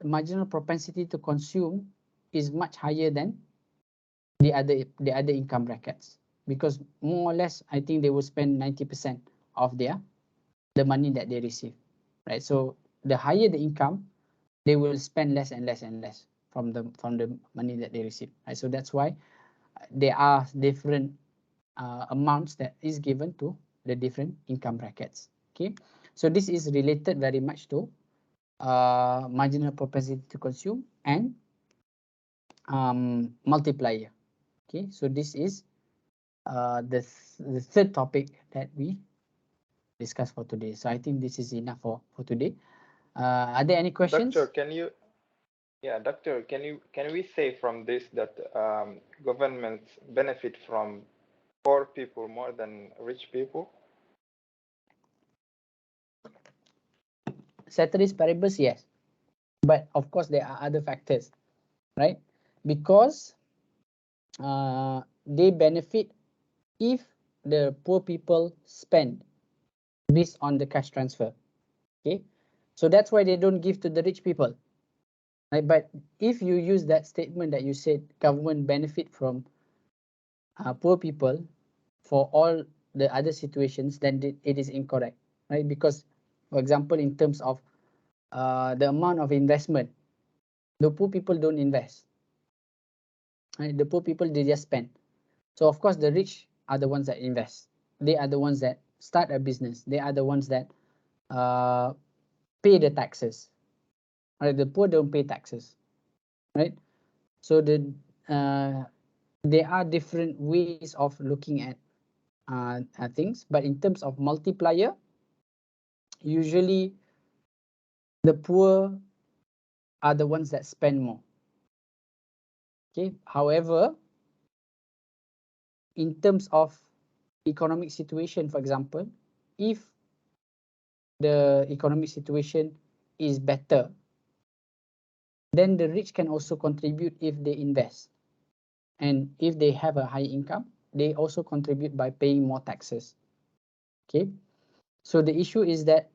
marginal propensity to consume is much higher than the other income brackets, because more or less I think they will spend 90% of the money that they receive, right? So the higher the income, they will spend less and less and less from the money that they receive, right? So that's why there are different amounts that is given to the different income brackets. Okay, so this is related very much to marginal propensity to consume, and multiplier. Okay, so this is the third topic that we discussed for today. So I think this is enough for today. Are there any questions? Doctor, Doctor, can we say from this that governments benefit from poor people more than rich people? Ceteris paribus, yes, but of course there are other factors, right? Because they benefit if the poor people spend based on the cash transfer. Okay, so that's why they don't give to the rich people, right? But if you use that statement that you said government benefit from poor people for all the other situations, then it is incorrect, right? Because, for example, in terms of the amount of investment, the poor people don't invest, right? The poor people, they just spend. So of course the rich are the ones that invest. They are the ones that start a business. They are the ones that pay the taxes, right? The poor don't pay taxes, right? So there are different ways of looking at things, but in terms of multiplier, usually the poor are the ones that spend more. Okay, however, in terms of economic situation, for example, if the economic situation is better, then the rich can also contribute if they invest. And if they have a high income, they also contribute by paying more taxes. Okay, so the issue is that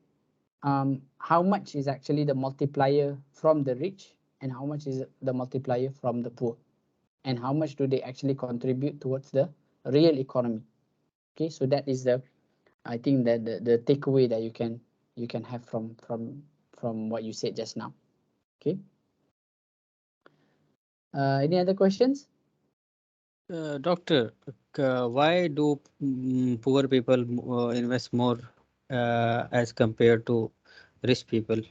how much is actually the multiplier from the rich and how much is the multiplier from the poor, and how much do they actually contribute towards the real economy. Okay, so that is I think that the takeaway that you can have from what you said just now. Okay, any other questions? Doctor, why do poor people invest more as compared to rich people?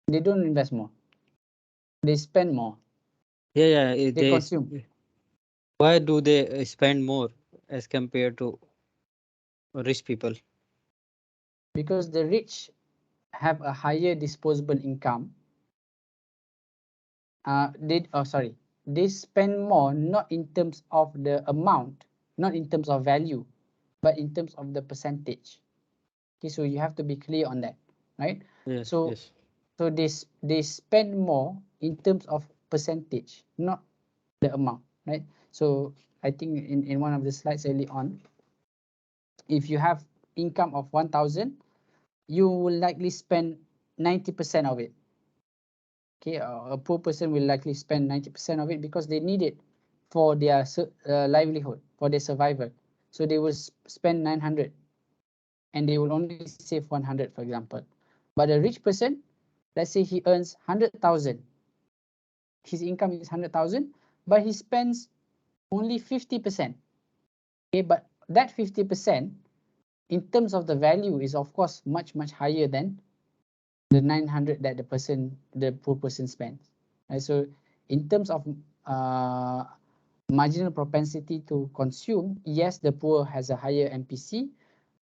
They don't invest more, they spend more, Yeah, they consume. why do they spend more as compared to rich people? Because the rich have a higher disposable income. They spend more, not in terms of the amount, not in terms of value, but in terms of the percentage. Okay, so you have to be clear on that, right? Yes, So yes. so they spend more in terms of percentage, not the amount, right? So I think in one of the slides early on, if you have income of 1,000, you will likely spend 90% of it. Okay, a poor person will likely spend 90% of it because they need it for their livelihood, for their survival. So they will spend 900 and they will only save 100, for example. But a rich person, let's say he earns 100,000, his income is 100,000, but he spends only 50%. Okay, but that 50% in terms of the value is of course much higher than the 900 that the poor person spends. Right? So in terms of marginal propensity to consume, yes, the poor has a higher MPC,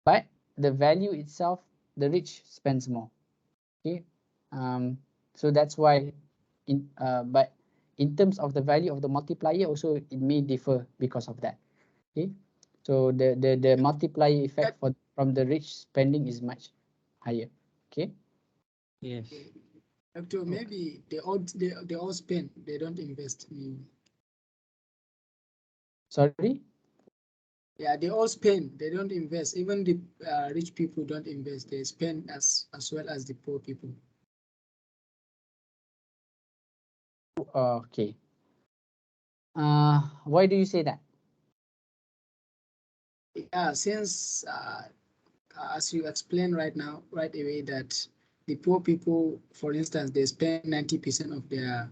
but the value itself, the rich spends more. Okay, so that's why but in terms of the value of the multiplier also it may differ because of that. Okay, so the multiplier effect from the rich spending is much higher. Okay. Yes. Doctor, maybe they all spend, they don't invest. Sorry. Yeah, they all spend, they don't invest. Even the rich people don't invest, they spend as well as the poor people. Okay. Why do you say that? Yeah, since as you explained right away, that the poor people, for instance, they spend 90% of their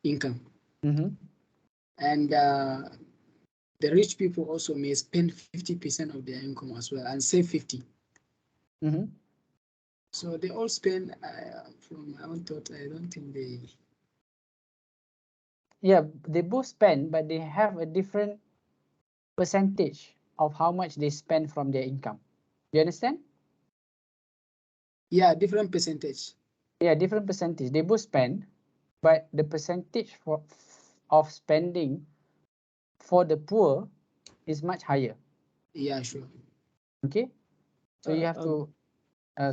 income, and the rich people also may spend 50% of their income as well and save 50. So they all spend from my own thought. I don't think they. Yeah, they both spend, but they have a different percentage of how much they spend from their income. You understand? Yeah, different percentage. Yeah, different percentage. They both spend, but the percentage of spending for the poor is much higher. Yeah, sure. Okay, so you have to.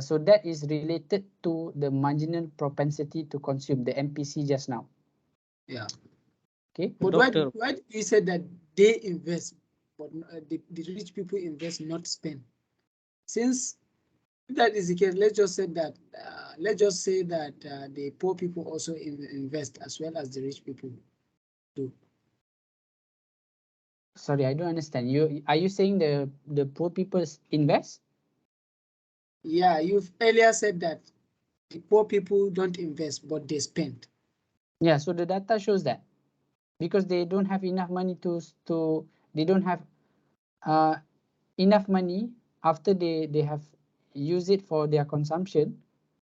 So that is related to the marginal propensity to consume, the MPC just now. Yeah. Okay. But Doctor, why you said that they invest, but the rich people invest, not spend? Since that is the case, let's just say that the poor people also invest as well as the rich people do. Sorry, I don't understand. Are you saying the poor people invest? Yeah, you've earlier said that the poor people don't invest, but they spend. Yeah. So the data shows that because they don't have enough money they don't have uh, enough money after they have used it for their consumption.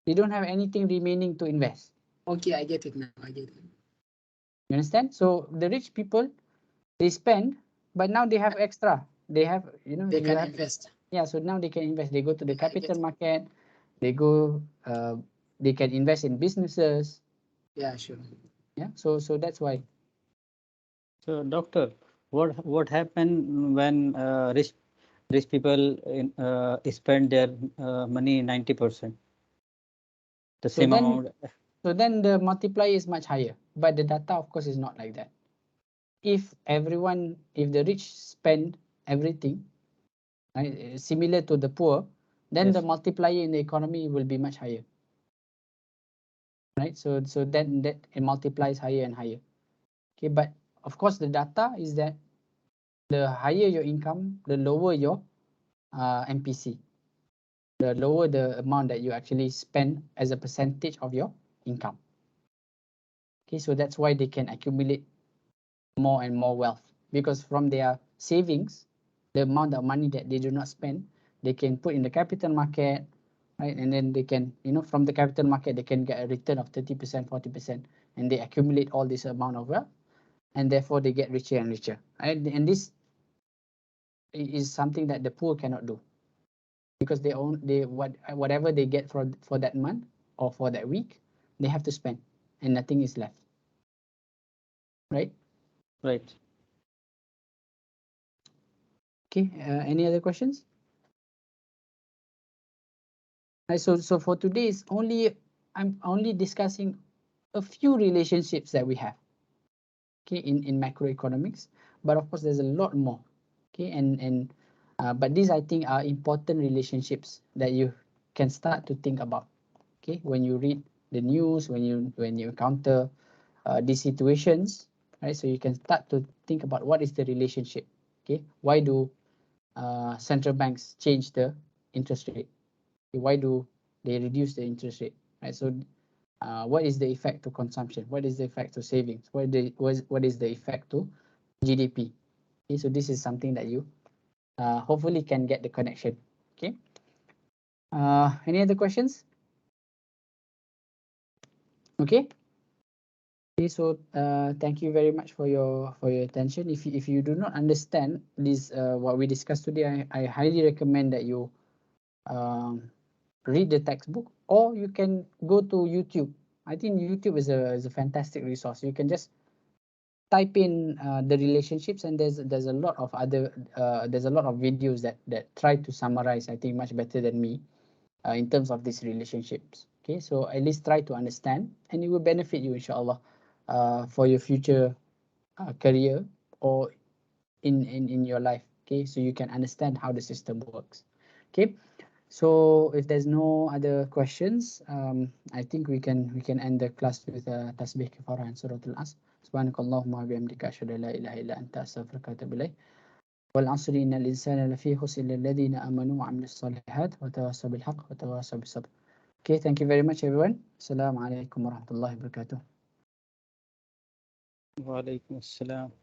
They don't have anything remaining to invest. Okay, I get it now. I get it. You understand? So the rich people, they spend, but now they have extra. They have, They you can have, invest. yeah. So now they can invest. They go to the I get capital it. market. They go. They can invest in businesses. Yeah, sure. Yeah. So that's why. so doctor, what happen when rich people spend their money 90%, the So same then, amount? the multiplier is much higher. But the data, of course, is not like that. If the rich spend everything, right, similar to the poor, then the Yes, multiplier in the economy will be much higher, right? So then that it multiplies higher and higher. Okay, but of course the data is that the higher your income, the lower your MPC, the lower the amount that you actually spend as a percentage of your income. Okay, so that's why they can accumulate more and more wealth, because from their savings, the amount of money that they do not spend, they can put in the capital market, right? And then they can, from the capital market, they can get a return of 30%, 40%, and they accumulate all this amount of wealth, and therefore they get richer and richer. Right? And this is something that the poor cannot do, because whatever they get for that month or for that week, they have to spend, and nothing is left. Right? right. Okay. Any other questions? Right, so for today, I'm only discussing a few relationships that we have, okay, in macroeconomics, but of course there's a lot more, okay, but these I think are important relationships that you can start to think about, okay, when you read the news, when you encounter these situations, right? So you can start to think about what is the relationship, okay? Why do central banks change the interest rate? Why do they reduce the interest rate, right? So what is the effect to consumption? What is the effect to savings? What is the effect to GDP? Okay, so this is something that you hopefully can get the connection. Okay. Any other questions? Okay. Okay, so thank you very much for your attention. If you do not understand this what we discussed today, I highly recommend that you um, read the textbook, or you can go to YouTube. I think YouTube is a fantastic resource. You can just type in the relationships, and there's a lot of videos that try to summarize, I think, much better than me in terms of these relationships. Okay, so at least try to understand, and it will benefit you, inshallah, for your future career, or in your life. Okay, so you can understand how the system works. Okay. So if there's no other questions, I think we can end the class with tasbih kafarah and surah al-asr. Subhanakallahumma wa bihamdika asyhadu an la ilaha illa anta astaghfiruka wa atubu ilaik. Wal 'asri innal insana lafi khusr illa alladhina amanu wa 'amilus solihat wa tawassaw bil haqq wa tawassaw bis sabr. Okay, thank you very much everyone. Assalamualaikum warahmatullahi wabarakatuh. Wa alaikum assalam.